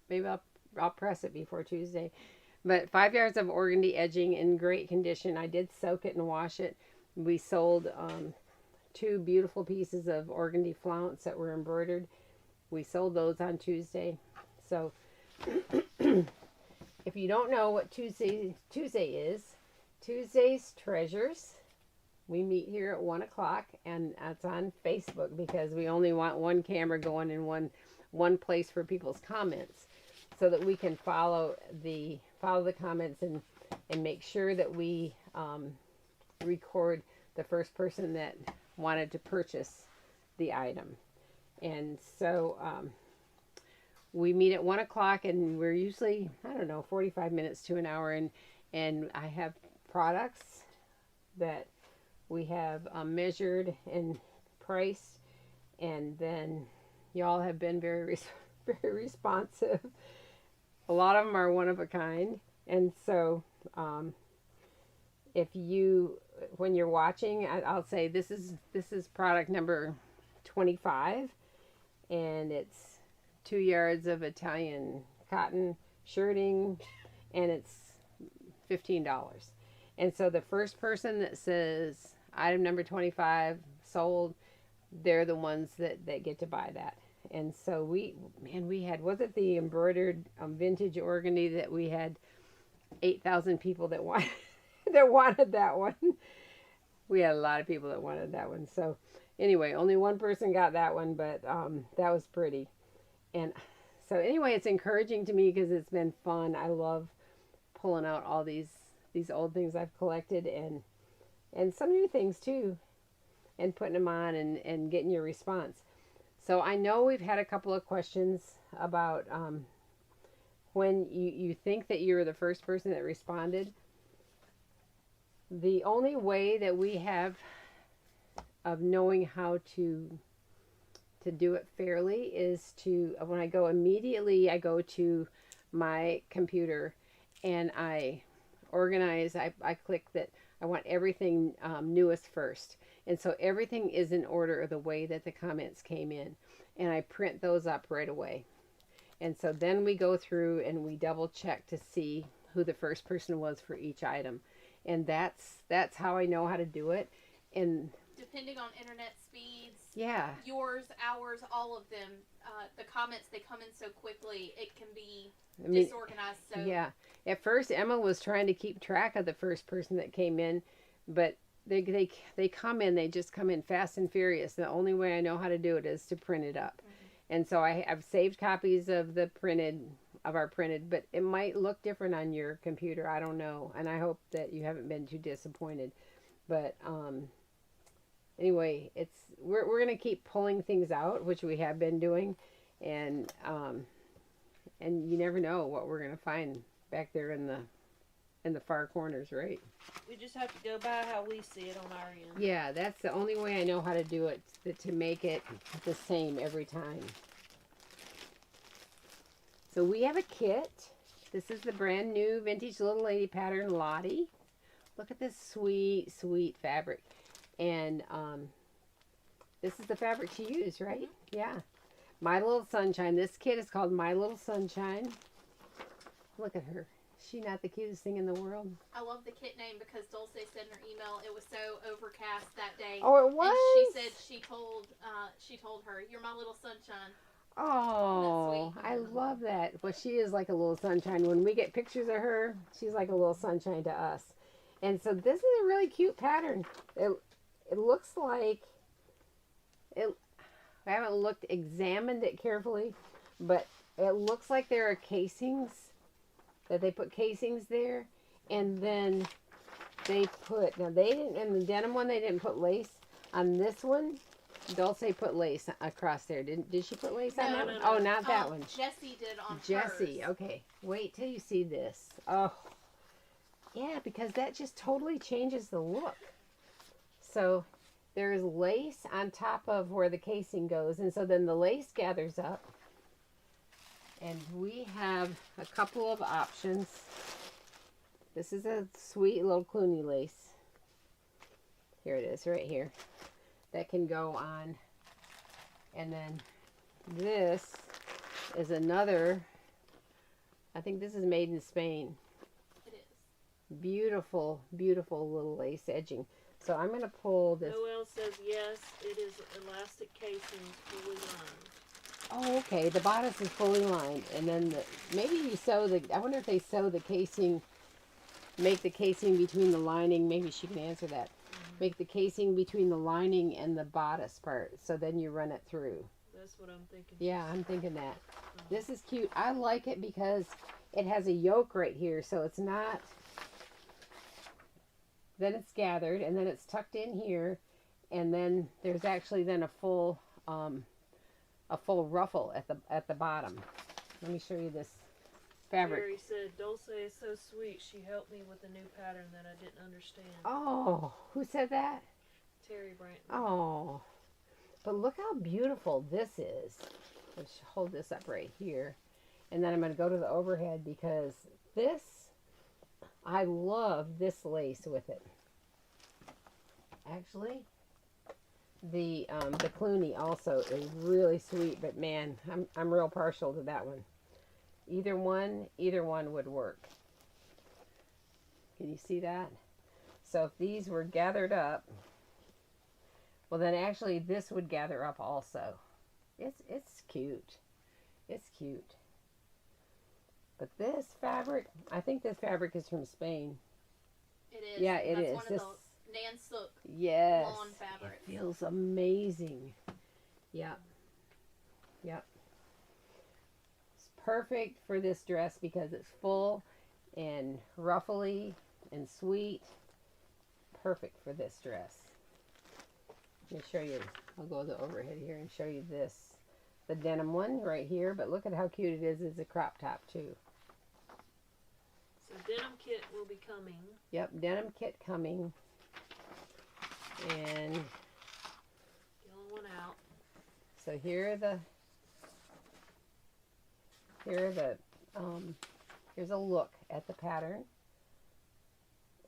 Maybe I'll press it before Tuesday. But 5 yards of Organdy edging in great condition. I did soak it and wash it. We sold 2 beautiful pieces of Organdy flounce that were embroidered. We sold those on Tuesday. So if you don't know what Tuesday is, Tuesday's Treasures, we meet here at 1 o'clock, and it's on Facebook because we only want one camera going in one place for people's comments, so that we can follow the comments and make sure that we record the first person that wanted to purchase the item. And so we meet at 1 o'clock, and we're usually, I don't know, 45 minutes to an hour, and I have products that we have measured and priced, and then y'all have been very very responsive. A lot of them are one of a kind. And so when you're watching, I'll say this is product number 25, and it's 2 yards of Italian cotton shirting, and it's $15. And so the first person that says item number 25 sold, they're the ones that get to buy that. And so we had, was it the embroidered vintage Organdy that we had 8,000 people that wanted that one. We had a lot of people that wanted that one. So anyway, only one person got that one, but that was pretty. And so anyway, it's encouraging to me because it's been fun. I love pulling out all these old things I've collected and some new things too, and putting them on and getting your response. So I know we've had a couple of questions about when you think that you're the first person that responded. The only way that we have of knowing how to do it fairly is to, when I go immediately, I go to my computer and I organize, I click that I want everything newest first. And so everything is in order of the way that the comments came in. And I print those up right away. And so then we go through and we double check to see who the first person was for each item. And that's how I know how to do it. And depending on internet speeds, Yeah. Yours, ours, all of them. The comments, they come in so quickly, it can be disorganized. So yeah. At first, Emma was trying to keep track of the first person that came in, but they come in. They just come in fast and furious. The only way I know how to do it is to print it up, and so I've saved copies of our printed, but it might look different on your computer. I don't know, and I hope that you haven't been too disappointed. But anyway, we're gonna keep pulling things out, which we have been doing, and you never know what we're gonna find back there in the far corners, right? We just have to go by how we see it on our end. Yeah, that's the only way I know how to do it, to make it the same every time. So we have a kit. This is the brand new vintage little lady pattern Lottie. Look at this sweet, sweet fabric. And this is the fabric she used, right? Yeah. My Little Sunshine. This kit is called My Little Sunshine. Look at her. Is she not the cutest thing in the world? I love the kit name because Dulce said in her email it was so overcast that day. Oh, it was? And she said she told her, "You're my little sunshine." Oh, I love that. Well, she is like a little sunshine. When we get pictures of her, she's like a little sunshine to us. And so this is a really cute pattern. It looks like it. I haven't examined it carefully, but it looks like there are casings, that they put casings there, and then they put, now they didn't, in the denim one, they didn't put lace. On this one, Dulce put lace across there. Did she put lace on that one? No. Oh, not that one. Jessie did on Jessie, hers. okay. Wait till you see this. Oh, yeah, because that just totally changes the look. So there's lace on top of where the casing goes, and so then the lace gathers up. And we have a couple of options. This is a sweet little Clooney lace. Here it is, right here. That can go on. And then this is another, I think this is made in Spain. It is. Beautiful, beautiful little lace edging. So I'm going to pull this. Noelle says yes, it is elastic casing fully lined. Oh, okay. The bodice is fully lined. And then maybe you sew I wonder if they sew the casing, make the casing between the lining. Maybe she can answer that. Make the casing between the lining and the bodice part. So then you run it through. That's what I'm thinking. Yeah, I'm thinking that. This is cute. I like it because it has a yoke right here. So it's not, then it's gathered and then it's tucked in here. And then there's actually then a full ruffle at the bottom. Let me show you this fabric. Terry said, Dulce is so sweet. She helped me with a new pattern that I didn't understand. Oh, who said that? Terry Brandt. Oh, but look how beautiful this is. Let's hold this up right here. And then I'm going to go to the overhead because this, I love this lace with it. Actually, the Clooney also is really sweet, but man, I'm real partial to that one. Either one would work. Can you see that? So if these were gathered up, well then actually this would gather up also. It's cute. It's cute. But this fabric, I think this fabric is from Spain. It is. Yeah, it is. One of the Nansuk Yes. lawn fabrics. It feels amazing. Yep. Yep. It's perfect for this dress because it's full and ruffly and sweet. Perfect for this dress. Let me show you. I'll go to the overhead here and show you this. The denim one right here, but look at how cute it is. It's a crop top too. So denim kit will be coming. Yep, denim kit coming. And Yellow one out. so here's a look at the pattern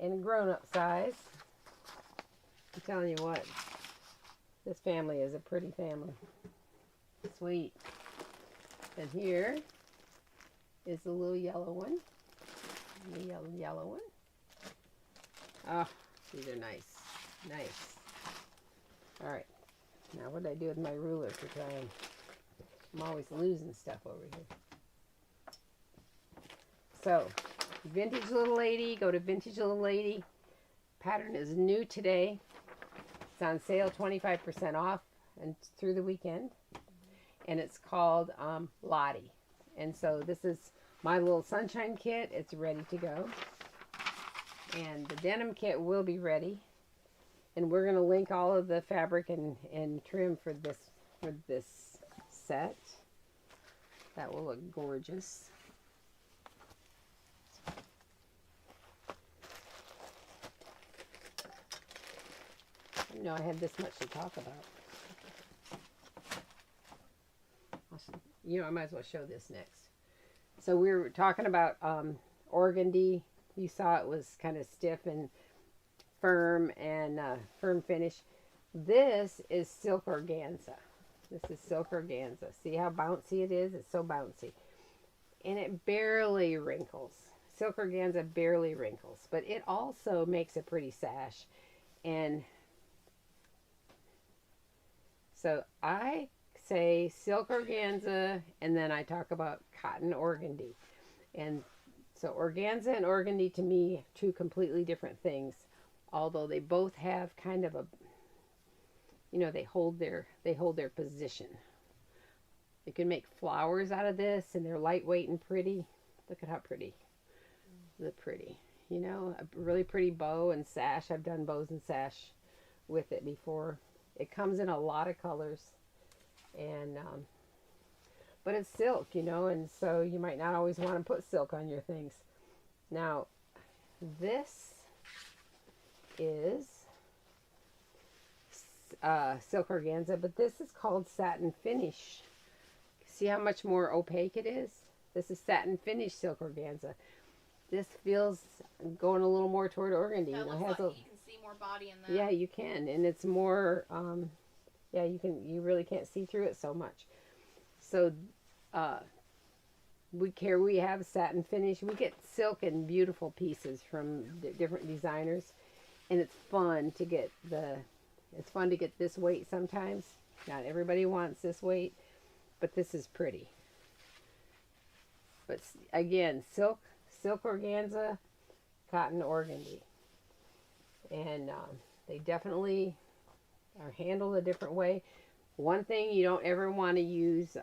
in a grown-up size. I'm telling you what, this family is a pretty family. Sweet. And here is the little yellow one. The yellow one. Oh, these are nice. Nice. All right. Now, what did I do with my ruler for trying? I'm always losing stuff over here. So, Vintage Little Lady. Go to Vintage Little Lady. Pattern is new today. It's on sale 25% off and through the weekend. And it's called Lottie. And so this is my little sunshine kit. It's ready to go. And the denim kit will be ready. And we're going to link all of the fabric and trim for this set. That will look gorgeous. I didn't know I had this much to talk about. I might as well show this next. So we were talking about organdy. You saw it was kind of stiff and firm and firm finish. This is silk organza. This is silk organza. See how bouncy it is? It's so bouncy. And it barely wrinkles. Silk organza barely wrinkles. But it also makes a pretty sash. And so I say silk organza, and then I talk about cotton organdy. And so organza and organdy to me, two completely different things. Although they both have kind of a, they hold their position. You can make flowers out of this, and they're lightweight and pretty. Look at how pretty. Look pretty. A really pretty bow and sash. I've done bows and sash with it before. It comes in a lot of colors, and but it's silk, and so you might not always want to put silk on your things. Now, this is silk organza, but this is called satin finish. See how much more opaque it is? This is satin finish silk organza. This feels going a little more toward organdy. That looks like you can see more body in that. Yeah, you can, and it's more. You really can't see through it so much. So, we have satin finish. We get silk and beautiful pieces from different designers, and it's fun to get this weight sometimes. Not everybody wants this weight, but this is pretty. But again, silk organza, cotton organdy, and they definitely are handled a different way. One thing you don't ever want to use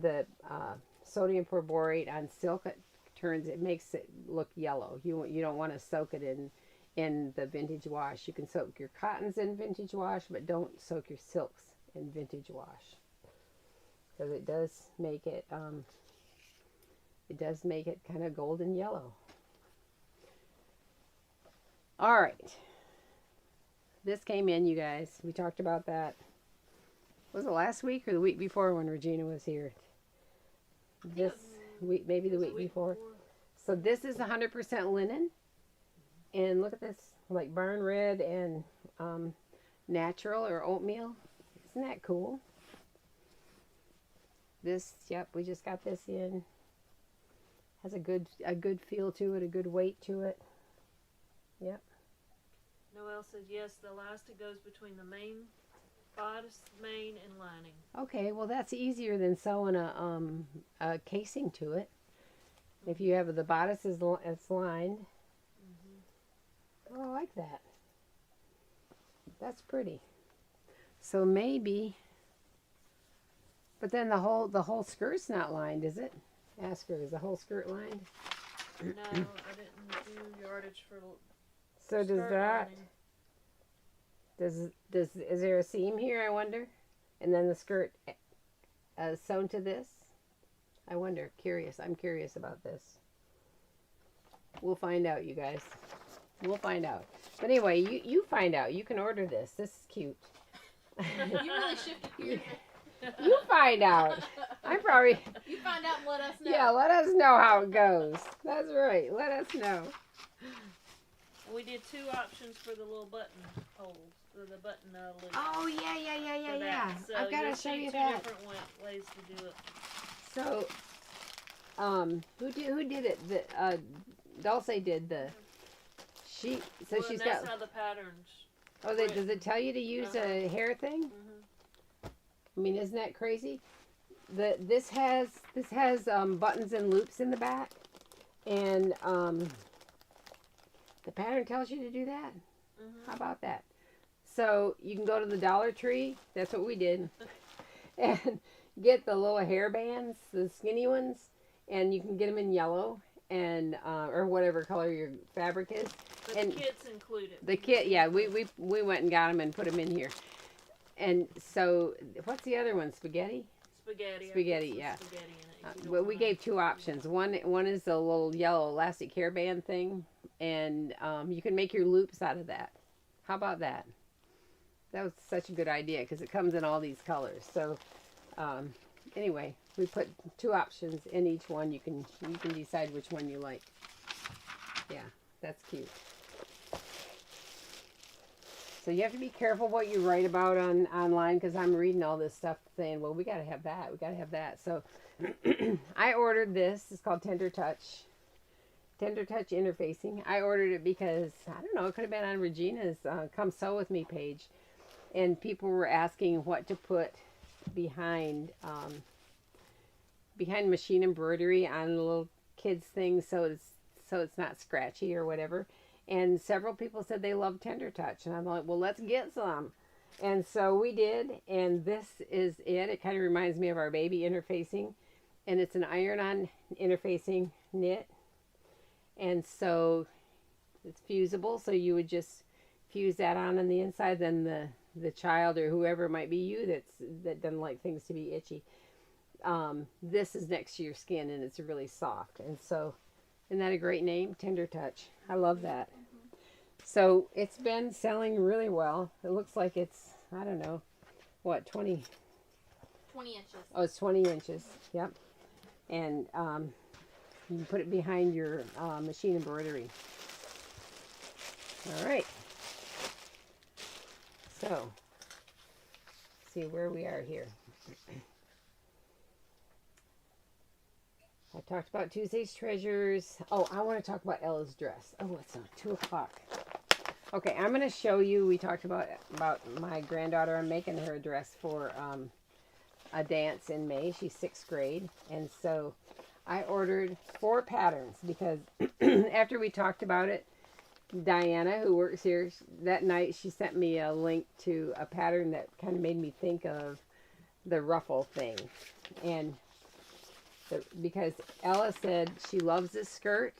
the sodium perborate on silk. It makes it look yellow. You don't want to soak it in the vintage wash. You can soak your cottons in vintage wash, but don't soak your silks in vintage wash, because it does make it kind of golden yellow. All right. This came in, you guys. We talked about that. Was it last week or the week before when Regina was here? This week, maybe the week before. So this is 100% linen. And look at this, like barn red and natural or oatmeal. Isn't that cool? This, yep, we just got this in. Has a good feel to it, a good weight to it. Yep. Noelle says yes, the elastic goes between the bodice, main, and lining. Okay, well that's easier than sewing a casing to it. If you have the bodice it's lined. Oh, I like that. That's pretty. So maybe, but then the whole skirt's not lined, is it? Ask her, is the whole skirt lined? No, I didn't do yardage for. So does that? Lining. Is there a seam here? I wonder. And then the skirt sewn to this. I wonder. I'm curious about this. We'll find out, you guys. We'll find out. But anyway, you find out. You can order this. This is cute. You really shifted gears. You find out. I'm probably. You find out and let us know. Yeah, let us know how it goes. That's right. Let us know. We did two options for the little button holes, or the button lid. Oh yeah. So I've got to show you two that. different ways to do it. So, who did it? Dulce did the. So Well, she's that's got. how the patterns. Oh, does it tell you to use a hair thing? Mm-hmm. I mean, isn't that crazy? This has buttons and loops in the back, and the pattern tells you to do that. Mm-hmm. How about that? So you can go to the Dollar Tree. That's what we did, and get the little hair bands, the skinny ones, and you can get them in yellow and or whatever color your fabric is. But and the kit's included. the kit, yeah, we went and got them and put them in here. And so, what's the other one? Spaghetti. Spaghetti, yeah. Spaghetti in it, Well, we gave two options. One is a little yellow elastic hairband thing, and you can make your loops out of that. How about that? That was such a good idea because it comes in all these colors. So anyway, we put two options in each one. You can decide which one you like. Yeah, that's cute. So you have to be careful what you write about online, because I'm reading all this stuff saying, well, we got to have that. We got to have that. So I ordered this. It's called Tender Touch. Tender Touch Interfacing. I ordered it because, I don't know, it could have been on Regina's Come Sew With Me page. And people were asking what to put behind machine embroidery on little kids' things so it's not scratchy or whatever. And several people said they love Tender Touch. And I'm like, well, let's get some. And so we did. And this is it. It kind of reminds me of our baby interfacing. And it's an iron-on interfacing knit. And so it's fusible. So you would just fuse that on the inside. Then the child or whoever it might be you that doesn't like things to be itchy. This is next to your skin, and it's really soft. And so, isn't that a great name? Tender Touch. I love that. So it's been selling really well. It looks like it's, I don't know, what, 20 inches. Oh, it's 20 inches. Yep. And you can put it behind your machine embroidery. All right. So, see where we are here. I talked about Tuesday's treasures. Oh, I want to talk about Ella's dress. Oh, it's on 2 o'clock. Okay, I'm going to show you. We talked about my granddaughter. I'm making her a dress for a dance in May. She's 6th grade. And so I ordered 4 patterns because after we talked about it, Diana, who works here, that night she sent me a link to a pattern that kind of made me think of the ruffle thing. And because Ella said she loves this skirt.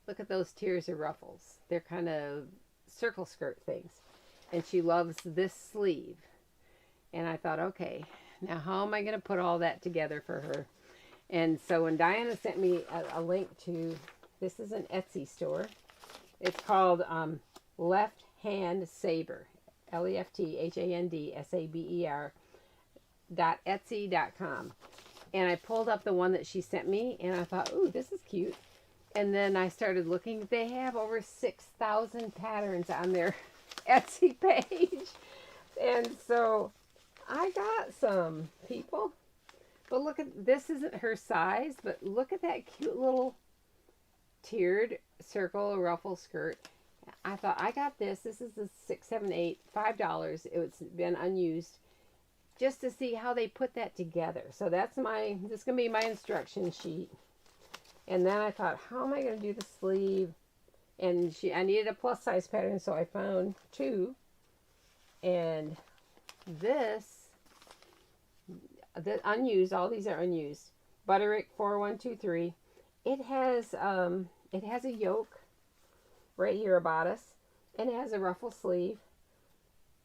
Look at those tiers of ruffles. They're kind of circle skirt things. And she loves this sleeve. And I thought, okay, now how am I going to put all that together for her? And so when Diana sent me a link to, this is an Etsy store. It's called Left Hand Saber. LeftHandSaber.Etsy.com. And I pulled up the one that she sent me, and I thought, ooh, this is cute. And then I started looking. They have over 6,000 patterns on their Etsy page. And so I got some, people. But look at, this isn't her size, but look at that cute little tiered circle ruffle skirt. I thought, I got this. This is the $5. It's been unused. Just to see how they put that together. So that's this is going to be my instruction sheet. And then I thought, how am I going to do the sleeve? And I needed a plus size pattern, so I found 2. And the unused, all these are unused. Butterick B4123. It has a yoke right here, a bodice, and it has a ruffle sleeve.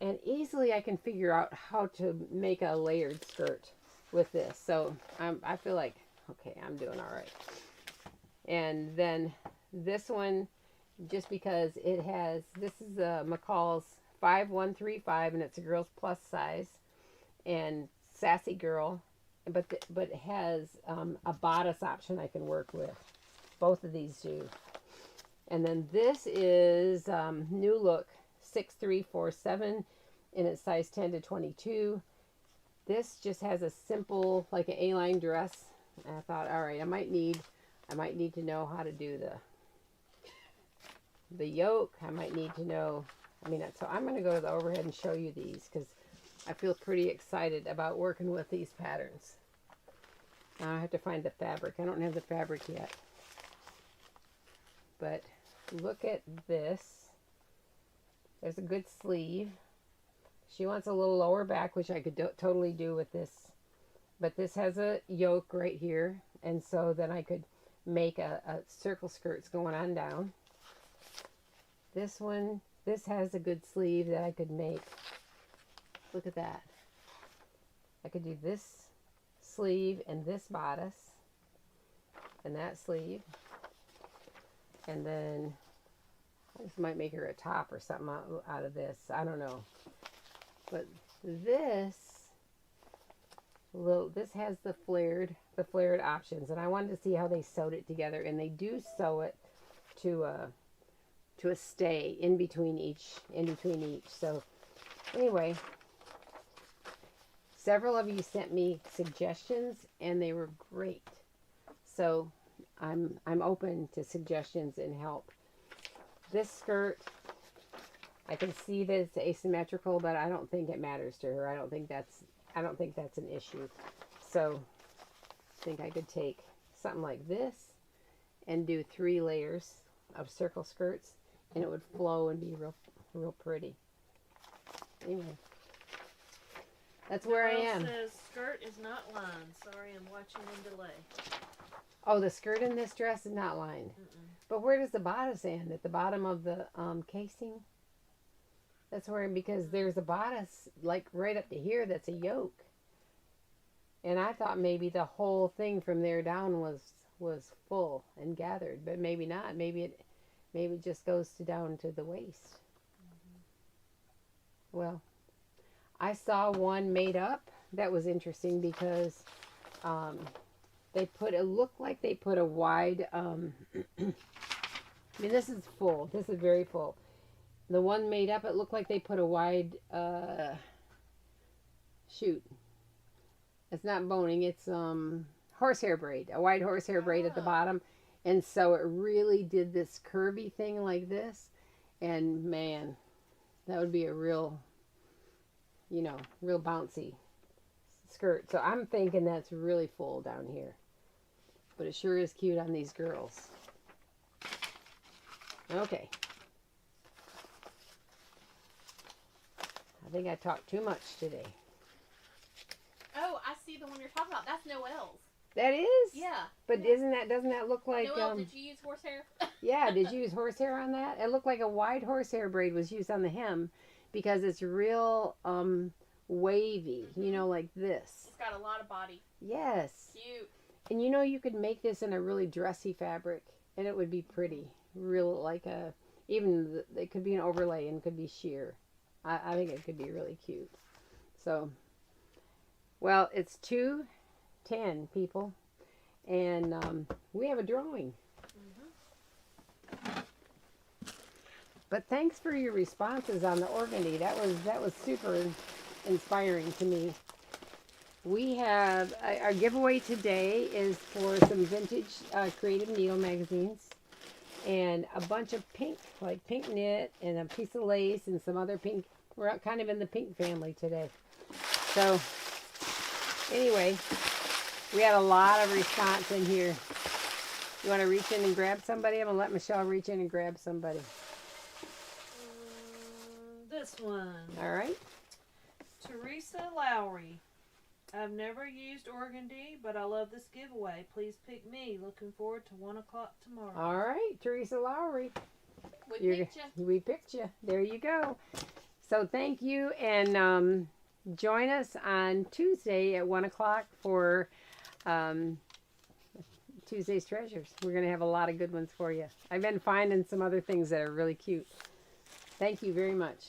And easily I can figure out how to make a layered skirt with this. So I feel like, okay, I'm doing all right. And then this one, just because it has, this is McCall's 5135, and it's a girl's plus size. And Sassy Girl, but it has a bodice option I can work with. Both of these do. And then this is New Look 6347, and it's size 10 to 22. This just has a simple, like an A-line dress. And I thought, all right, I might need to know how to do the yoke. I might need to know I mean, so I'm going to go to the overhead and show you these because I feel pretty excited about working with these patterns. Now I have to find the fabric. I don't have the fabric yet. But look at this. There's a good sleeve. She wants a little lower back, which I could totally do with this. But this has a yoke right here. And so then I could make a circle skirts going on down. This one, this has a good sleeve that I could make. Look at that. I could do this sleeve and this bodice and that sleeve. And then I just might make her a top or something out of this. I don't know. But this has the flared options, and I wanted to see how they sewed it together, and they do sew it to a stay in between each. So anyway, several of you sent me suggestions, and they were great. So I'm open to suggestions and help. This skirt, I can see that it's asymmetrical, but I don't think it matters to her. I don't think that's an issue. So I think I could take something like this and do 3 layers of circle skirts, and it would flow and be real pretty. Anyway, that's where I am. Says skirt is not lined. Sorry, I'm watching in delay. Oh, the skirt in this dress is not lined. But where does the bodice end? At the bottom of the casing? That's where, because there's a bodice like right up to here that's a yoke. And I thought maybe the whole thing from there down was full and gathered, but maybe not. Maybe it just goes down to the waist. Well, I saw one made up that was interesting because it looked like they put a wide, I mean, this is full. This is very full. The one made up, it looked like they put a wide, shoot. It's not boning, it's horsehair braid. A wide horsehair braid at the bottom. And so it really did this curvy thing like this. And man, that would be a real bouncy skirt. So I'm thinking that's really full down here. But it sure is cute on these girls. Okay. I think I talked too much today. Oh, I see the one you're talking about. That's Noelle's. That is? Yeah. But doesn't that look like Noelle, did you use horsehair? Yeah, did you use horsehair on that? It looked like a wide horsehair braid was used on the hem because it's real wavy, like this. It's got a lot of body. Yes. Cute. And you could make this in a really dressy fabric and it would be pretty. Real it could be an overlay and could be sheer. I think it could be really cute. So, well, it's 2:10, people, and we have a drawing. But thanks for your responses on the Organdy. That was super inspiring to me. We have our giveaway today is for some vintage creative needle magazines. And a bunch of pink knit and a piece of lace and some other pink. We're kind of in the pink family today. So, anyway, we had a lot of response in here. You want to reach in and grab somebody? I'm going to let Michelle reach in and grab somebody. This one. All right. Teresa Lowry. I've never used Organdy, but I love this giveaway. Please pick me. Looking forward to 1 o'clock tomorrow. All right, Teresa Lowry. We picked you. We picked you. There you go. So thank you, and join us on Tuesday at 1 o'clock for Tuesday's Treasures. We're going to have a lot of good ones for you. I've been finding some other things that are really cute. Thank you very much.